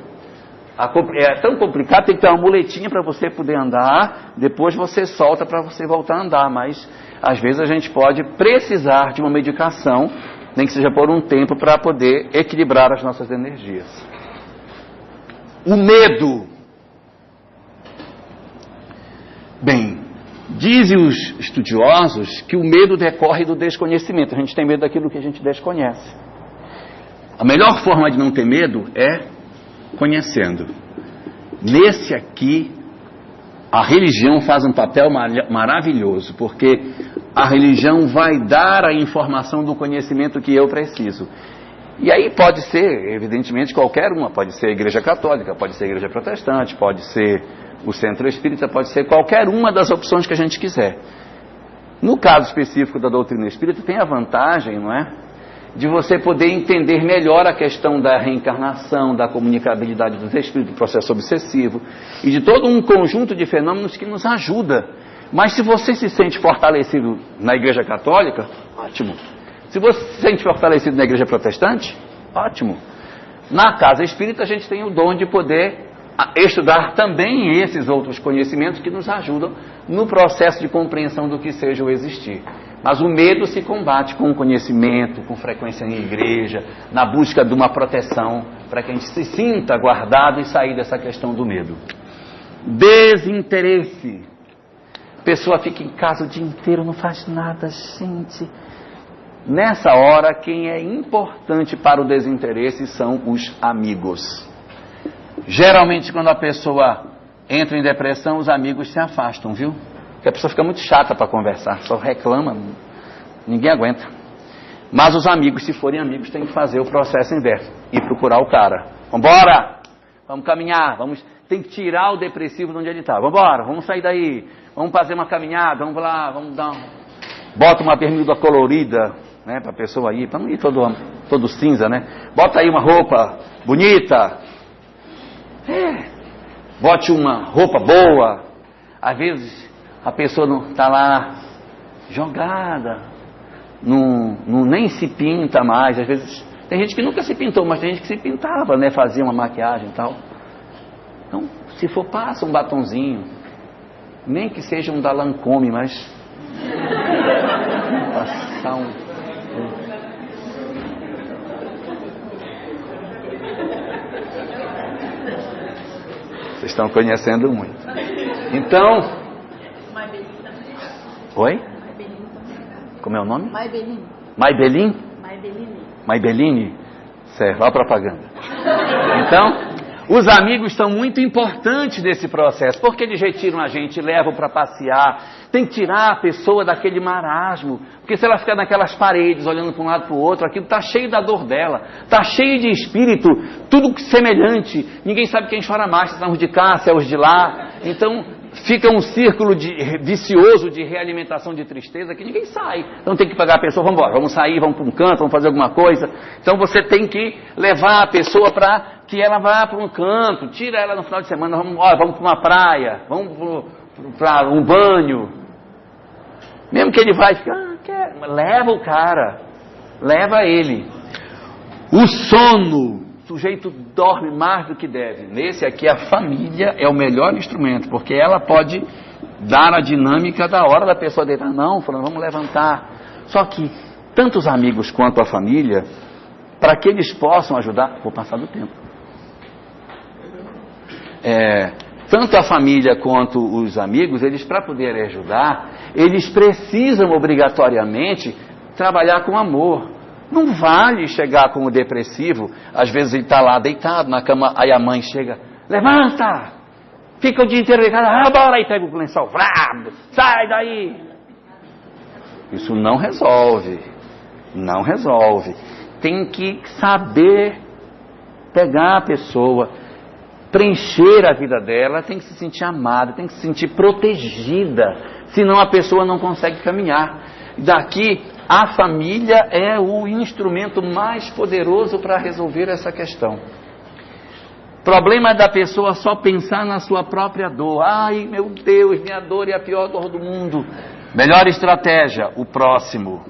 É tão complicado, tem que ter uma muletinha para você poder andar, depois você solta para você voltar a andar, mas às vezes a gente pode precisar de uma medicação, nem que seja por um tempo, para poder equilibrar as nossas energias. O medo. Bem, Dizem os estudiosos que o medo decorre do desconhecimento. A gente tem medo daquilo que a gente desconhece. A melhor forma de não ter medo é conhecendo. Nesse aqui, a religião faz um papel maravilhoso, porque a religião vai dar a informação do conhecimento que eu preciso. E aí pode ser, evidentemente, qualquer uma. Pode ser a Igreja Católica, pode ser a Igreja Protestante, pode ser o Centro Espírita, pode ser qualquer uma das opções que a gente quiser. No caso específico da doutrina espírita, tem a vantagem, não é? De você poder entender melhor a questão da reencarnação, da comunicabilidade dos espíritos, do processo obsessivo e de todo um conjunto de fenômenos que nos ajuda. Mas se você se sente fortalecido na Igreja Católica, ótimo. Se você se sente fortalecido na Igreja Protestante, ótimo. Na Casa Espírita a gente tem o dom de poder estudar também esses outros conhecimentos que nos ajudam no processo de compreensão do que seja o existir. Mas o medo se combate com o conhecimento, com frequência em igreja, na busca de uma proteção, para que a gente se sinta guardado e sair dessa questão do medo. Desinteresse. A pessoa fica em casa o dia inteiro, não faz nada, gente. Nessa hora, quem é importante para o desinteresse são os amigos. Geralmente, quando a pessoa entra em depressão, os amigos se afastam, viu? Porque a pessoa fica muito chata para conversar, só reclama, ninguém aguenta. Mas os amigos, se forem amigos, têm que fazer o processo inverso e procurar o cara. Vambora! Vamos caminhar, tem que tirar o depressivo de onde ele está. Vambora, vamos sair daí, vamos fazer uma caminhada, vamos lá, vamos dar bota uma bermuda colorida, né, para a pessoa ir, para não ir todo cinza, né? Bota aí uma roupa bonita. Bote uma roupa boa. Às vezes a pessoa não está lá jogada, nem se pinta mais. Às vezes tem gente que nunca se pintou, mas tem gente que se pintava, né? Fazia uma maquiagem e tal. Então, se for, passa um batonzinho, nem que seja um da Lancôme, mas passar Vocês estão conhecendo muito. Então... Oi? Como é o nome? Maibelline. Maibelline? Maibelline. Maibelline? Certo, olha a propaganda. Então, os amigos são muito importantes nesse processo, porque eles retiram a gente, levam para passear. Tem que tirar a pessoa daquele marasmo, porque se ela ficar naquelas paredes, olhando para um lado para o outro, aquilo está cheio da dor dela, está cheio de espírito, tudo semelhante. Ninguém sabe quem chora mais, se são os de cá, se é os de lá. Então, fica um círculo vicioso de realimentação de tristeza que ninguém sai. Então tem que pegar a pessoa, vamos embora, vamos sair, vamos para um canto, vamos fazer alguma coisa. Então você tem que levar a pessoa para que ela vá para um canto, tira ela no final de semana, vamos para uma praia, vamos para um banho. Mesmo que ele vai ficar, leva o cara, leva ele. O sono. O sujeito dorme mais do que deve. Nesse aqui, a família é o melhor instrumento, porque ela pode dar a dinâmica da hora da pessoa deitar. Não, falando, vamos levantar. Só que, tanto os amigos quanto a família, para que eles possam ajudar, vou passar do tempo. Tanto a família quanto os amigos, eles para poderem ajudar, eles precisam obrigatoriamente trabalhar com amor. Não vale chegar com o depressivo, às vezes ele está lá deitado na cama, aí a mãe chega, levanta, fica o dia inteiro deitado, bora aí, pega o lençol, sai daí. Isso não resolve, não resolve. Tem que saber pegar a pessoa, preencher a vida dela, tem que se sentir amada, tem que se sentir protegida, senão a pessoa não consegue caminhar. Daqui, a família é o instrumento mais poderoso para resolver essa questão. O problema é da pessoa só pensar na sua própria dor. Ai, meu Deus, minha dor é a pior dor do mundo. Melhor estratégia, o próximo.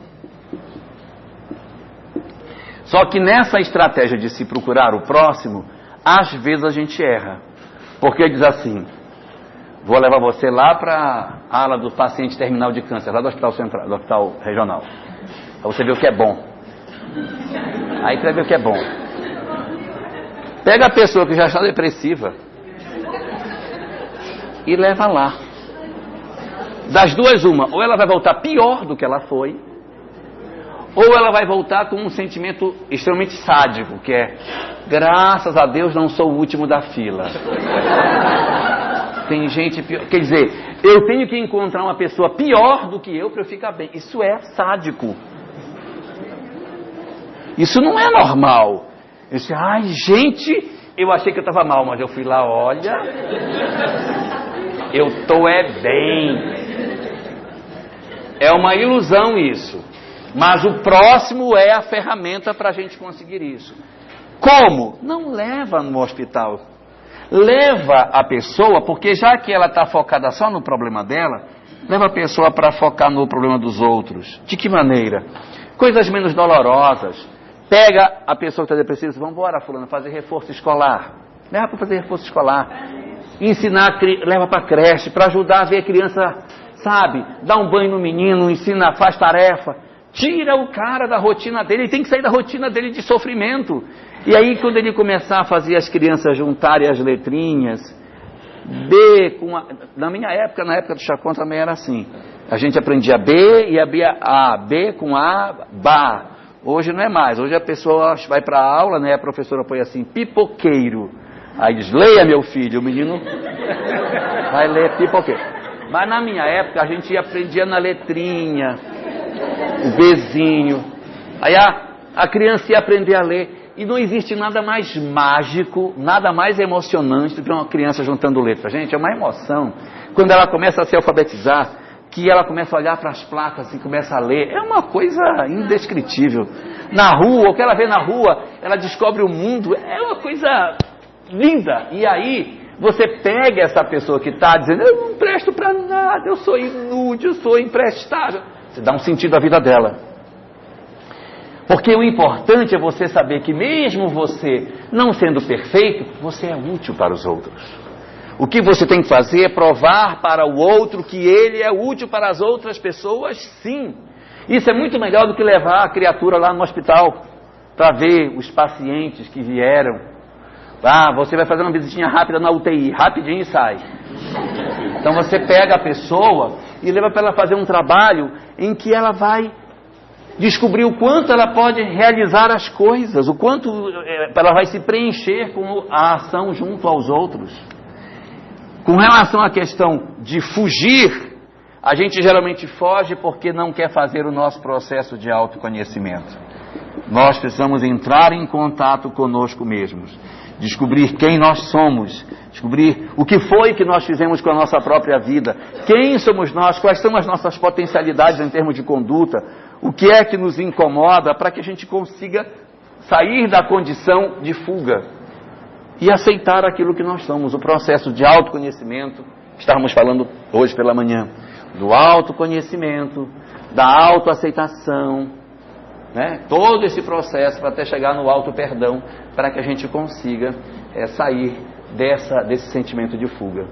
Só que nessa estratégia de se procurar o próximo, às vezes a gente erra. Porque diz assim, vou levar você lá para a ala do paciente terminal de câncer, lá do hospital central, do hospital regional. Para você ver o que é bom. Aí você vai ver o que é bom. Pega a pessoa que já está depressiva e leva lá. Das duas, uma. Ou ela vai voltar pior do que ela foi, ou ela vai voltar com um sentimento extremamente sádico, que é: graças a Deus não sou o último da fila. Tem gente pior. Quer dizer, eu tenho que encontrar uma pessoa pior do que eu para eu ficar bem. Isso é sádico. Isso não é normal. Isso é: ai, gente, eu achei que eu estava mal, mas eu fui lá, olha, eu estou bem. É uma ilusão isso. Mas o próximo é a ferramenta para a gente conseguir isso. Como? Não leva no hospital. Leva a pessoa, porque já que ela está focada só no problema dela, leva a pessoa para focar no problema dos outros. De que maneira? Coisas menos dolorosas. Pega a pessoa que está depressiva e diz: vamos embora, fulano, fazer reforço escolar. Leva para fazer reforço escolar. Ensinar, leva para a creche, para ajudar a ver a criança, sabe? Dá um banho no menino, ensina, faz tarefa. Tira o cara da rotina dele, ele tem que sair da rotina dele de sofrimento. E aí, quando ele começar a fazer as crianças juntarem as letrinhas, B com A. Na minha época, na época do Chacon também era assim. A gente aprendia B e abria A. B com A, Bá. Hoje não é mais. Hoje a pessoa vai para a aula, né? A professora põe assim: pipoqueiro. Aí diz: leia, meu filho. O menino vai ler pipoqueiro. Mas na minha época a gente aprendia na letrinha, o Bzinho. Aí a criança ia aprender a ler. E não existe nada mais mágico, nada mais emocionante do que uma criança juntando letras. Gente, é uma emoção. Quando ela começa a se alfabetizar, que ela começa a olhar para as placas e começa a ler. É uma coisa indescritível. Na rua, o que ela vê na rua, ela descobre o mundo. É uma coisa linda. E aí, você pega essa pessoa que está dizendo: eu não presto para nada, eu sou inútil, eu sou imprestável. Você dá um sentido à vida dela. Porque o importante é você saber que mesmo você não sendo perfeito, você é útil para os outros. O que você tem que fazer é provar para o outro que ele é útil para as outras pessoas, sim. Isso é muito melhor do que levar a criatura lá no hospital para ver os pacientes que vieram. Você vai fazer uma visitinha rápida na UTI, rapidinho e sai. Então você pega a pessoa e leva para ela fazer um trabalho em que ela vai descobrir o quanto ela pode realizar as coisas, o quanto ela vai se preencher com a ação junto aos outros. Com relação à questão de fugir, a gente geralmente foge porque não quer fazer o nosso processo de autoconhecimento. Nós precisamos entrar em contato conosco mesmos, descobrir quem nós somos, descobrir o que foi que nós fizemos com a nossa própria vida, quem somos nós, quais são as nossas potencialidades em termos de conduta, o que é que nos incomoda, para que a gente consiga sair da condição de fuga e aceitar aquilo que nós somos. O processo de autoconhecimento, estávamos falando hoje pela manhã, do autoconhecimento, da autoaceitação, né? Todo esse processo para até chegar no auto-perdão, para que a gente consiga sair desse sentimento de fuga.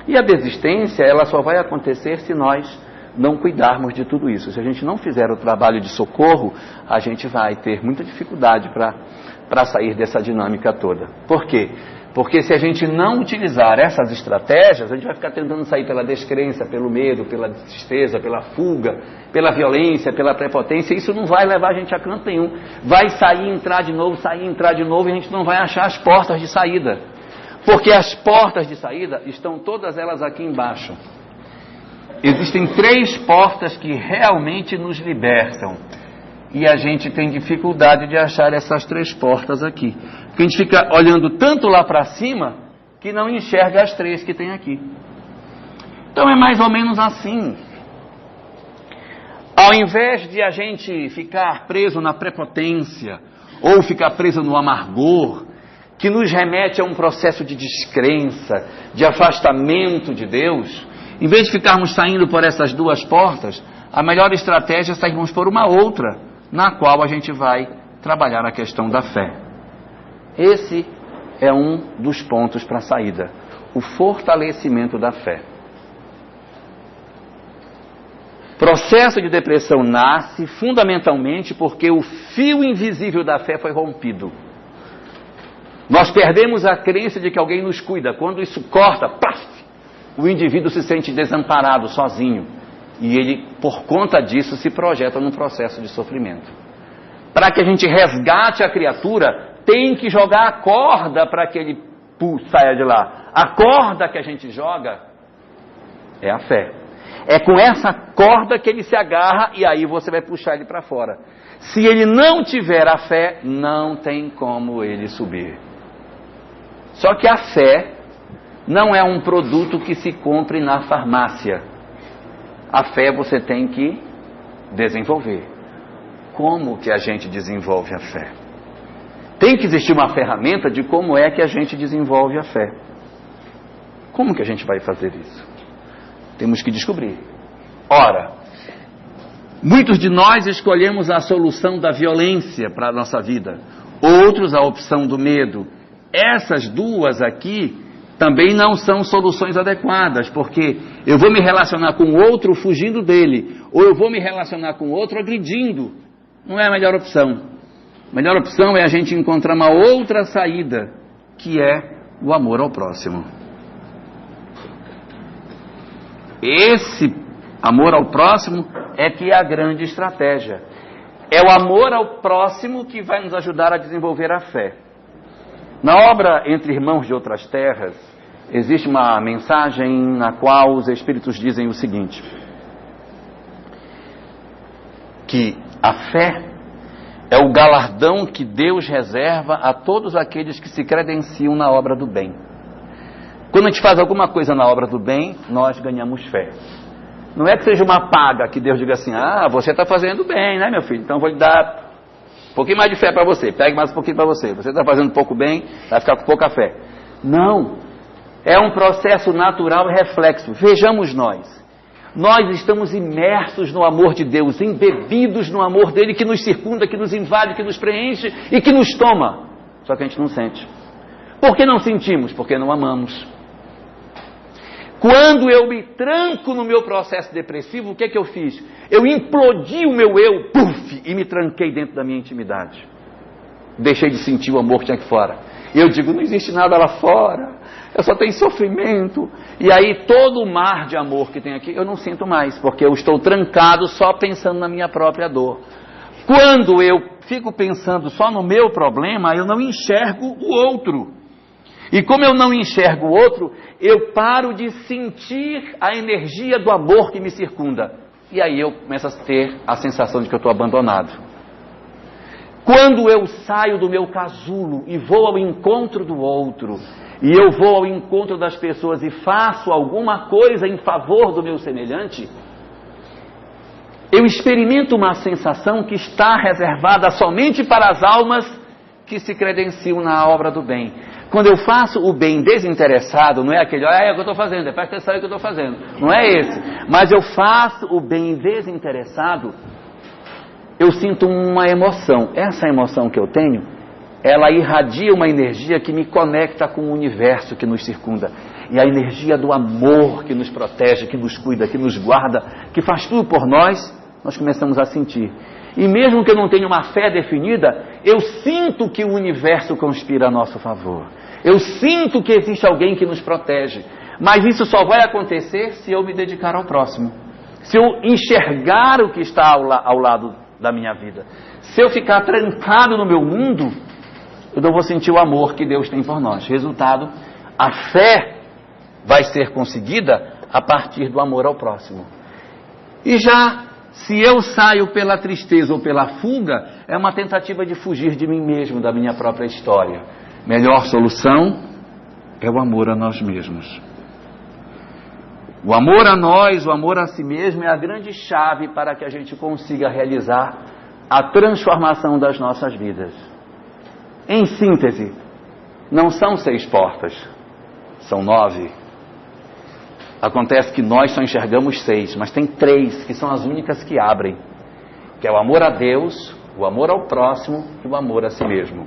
E a desistência, ela só vai acontecer se nós não cuidarmos de tudo isso. Se a gente não fizer o trabalho de socorro, a gente vai ter muita dificuldade para sair dessa dinâmica toda. Por quê? Porque se a gente não utilizar essas estratégias, a gente vai ficar tentando sair pela descrença, pelo medo, pela tristeza, pela fuga, pela violência, pela prepotência. Isso não vai levar a gente a canto nenhum. Vai sair, entrar de novo, sair, entrar de novo, e a gente não vai achar as portas de saída. Porque as portas de saída estão todas elas aqui embaixo. Existem 3 portas que realmente nos libertam. E a gente tem dificuldade de achar essas 3 portas aqui. Porque a gente fica olhando tanto lá para cima que não enxerga as 3 que tem aqui. Então é mais ou menos assim. Ao invés de a gente ficar preso na prepotência ou ficar preso no amargor, que nos remete a um processo de descrença, de afastamento de Deus, em vez de ficarmos saindo por essas 2 portas, a melhor estratégia é sairmos por uma outra, na qual a gente vai trabalhar a questão da fé. Esse é um dos pontos para a saída, o fortalecimento da fé. Processo de depressão nasce fundamentalmente porque o fio invisível da fé foi rompido. Nós perdemos a crença de que alguém nos cuida. Quando isso corta, paf, o indivíduo se sente desamparado, sozinho. E ele, por conta disso, se projeta num processo de sofrimento. Para que a gente resgate a criatura, tem que jogar a corda para que ele saia de lá. A corda que a gente joga é a fé. É com essa corda que ele se agarra e aí você vai puxar ele para fora. Se ele não tiver a fé, não tem como ele subir. Só que a fé não é um produto que se compre na farmácia. A fé você tem que desenvolver. Como que a gente desenvolve a fé? Tem que existir uma ferramenta de como é que a gente desenvolve a fé. Como que a gente vai fazer isso? Temos que descobrir. Ora, muitos de nós escolhemos a solução da violência para a nossa vida. Outros a opção do medo. Essas duas aqui também não são soluções adequadas, porque eu vou me relacionar com o outro fugindo dele, ou eu vou me relacionar com o outro agredindo. Não é a melhor opção. A melhor opção é a gente encontrar uma outra saída, que é o amor ao próximo. Esse amor ao próximo é que é a grande estratégia. É o amor ao próximo que vai nos ajudar a desenvolver a fé. Na obra Entre Irmãos de Outras Terras, existe uma mensagem na qual os Espíritos dizem o seguinte: que a fé é o galardão que Deus reserva a todos aqueles que se credenciam na obra do bem. Quando a gente faz alguma coisa na obra do bem, nós ganhamos fé. Não é que seja uma paga que Deus diga assim: ah, você está fazendo bem, né, meu filho? Então vou lhe dar um pouquinho mais de fé para você. Pegue mais um pouquinho para você. Você está fazendo pouco bem, vai ficar com pouca fé. Não. É um processo natural e reflexo. Vejamos nós. Nós estamos imersos no amor de Deus, embebidos no amor dele que nos circunda, que nos invade, que nos preenche e que nos toma. Só que a gente não sente. Por que não sentimos? Porque não amamos. Quando eu me tranco no meu processo depressivo, o que é que eu fiz? Eu implodi o meu eu, puf, e me tranquei dentro da minha intimidade. Deixei de sentir o amor que tinha aqui fora. E eu digo, não existe nada lá fora, eu só tenho sofrimento. E aí todo o mar de amor que tem aqui, eu não sinto mais, porque eu estou trancado só pensando na minha própria dor. Quando eu fico pensando só no meu problema, eu não enxergo o outro. E como eu não enxergo o outro, eu paro de sentir a energia do amor que me circunda. E aí eu começo a ter a sensação de que eu estou abandonado. Quando eu saio do meu casulo e vou ao encontro do outro, e eu vou ao encontro das pessoas e faço alguma coisa em favor do meu semelhante, eu experimento uma sensação que está reservada somente para as almas que se credenciam na obra do bem. Quando eu faço o bem desinteressado, não é aquele, é o que eu estou fazendo, presta atenção no que eu estou fazendo. Não é esse. Mas eu faço o bem desinteressado, eu sinto uma emoção. Essa emoção que eu tenho, ela irradia uma energia que me conecta com o universo que nos circunda. E a energia do amor que nos protege, que nos cuida, que nos guarda, que faz tudo por nós, nós começamos a sentir. E mesmo que eu não tenha uma fé definida, eu sinto que o universo conspira a nosso favor. Eu sinto que existe alguém que nos protege. Mas isso só vai acontecer se eu me dedicar ao próximo. Se eu enxergar o que está ao lado da minha vida. Se eu ficar trancado no meu mundo, eu não vou sentir o amor que Deus tem por nós. Resultado, a fé vai ser conseguida a partir do amor ao próximo. E já, se eu saio pela tristeza ou pela fuga, é uma tentativa de fugir de mim mesmo, da minha própria história. Melhor solução é o amor a nós mesmos. O amor a nós, o amor a si mesmo é a grande chave para que a gente consiga realizar a transformação das nossas vidas. Em síntese, não são 6 portas, são 9. Acontece que nós só enxergamos 6, mas tem 3 que são as únicas que abrem, que é o amor a Deus, o amor ao próximo e o amor a si mesmo.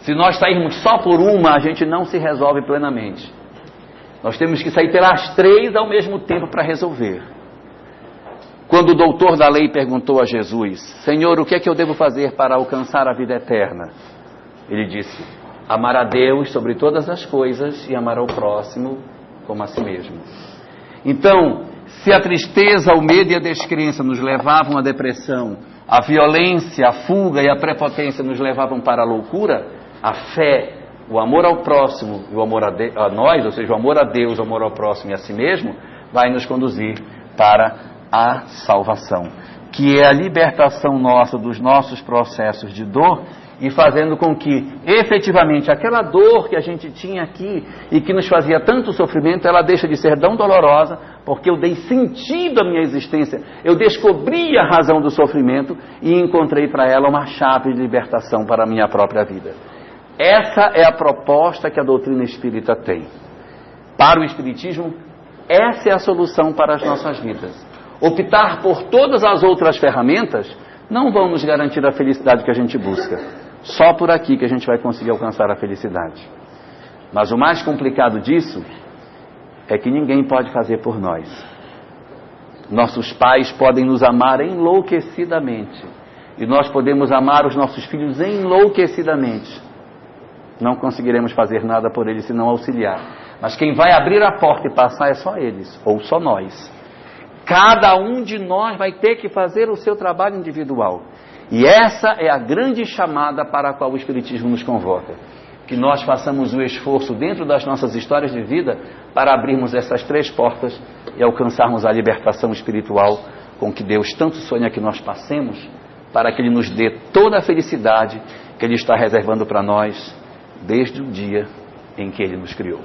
Se nós sairmos só por uma, a gente não se resolve plenamente. Nós temos que sair pelas 3 ao mesmo tempo para resolver. Quando o doutor da lei perguntou a Jesus: Senhor, o que é que eu devo fazer para alcançar a vida eterna? Ele disse: amar a Deus sobre todas as coisas e amar ao próximo como a si mesmo. Então, Se a tristeza, o medo e a descrença nos levavam à depressão, a violência, a fuga e a prepotência nos levavam para a loucura, a fé, o amor ao próximo e o amor a nós, ou seja, o amor a Deus, o amor ao próximo e a si mesmo, vai nos conduzir para a salvação, que é a libertação nossa dos nossos processos de dor e fazendo com que, efetivamente, aquela dor que a gente tinha aqui e que nos fazia tanto sofrimento, ela deixa de ser tão dolorosa, porque eu dei sentido à minha existência, eu descobri a razão do sofrimento e encontrei para ela uma chave de libertação para a minha própria vida. Essa é a proposta que a doutrina espírita tem. Para o espiritismo, essa é a solução para as nossas vidas. Optar por todas as outras ferramentas não vão nos garantir a felicidade que a gente busca. Só por aqui que a gente vai conseguir alcançar a felicidade. Mas o mais complicado disso é que ninguém pode fazer por nós. Nossos pais podem nos amar enlouquecidamente. E nós podemos amar os nossos filhos enlouquecidamente. Não conseguiremos fazer nada por eles senão auxiliar. Mas quem vai abrir a porta e passar é só eles, ou só nós. Cada um de nós vai ter que fazer o seu trabalho individual. E essa é a grande chamada para a qual o Espiritismo nos convoca. Que nós façamos o esforço dentro das nossas histórias de vida para abrirmos essas 3 portas e alcançarmos a libertação espiritual com que Deus tanto sonha que nós passemos, para que Ele nos dê toda a felicidade que Ele está reservando para nós desde o dia em que Ele nos criou.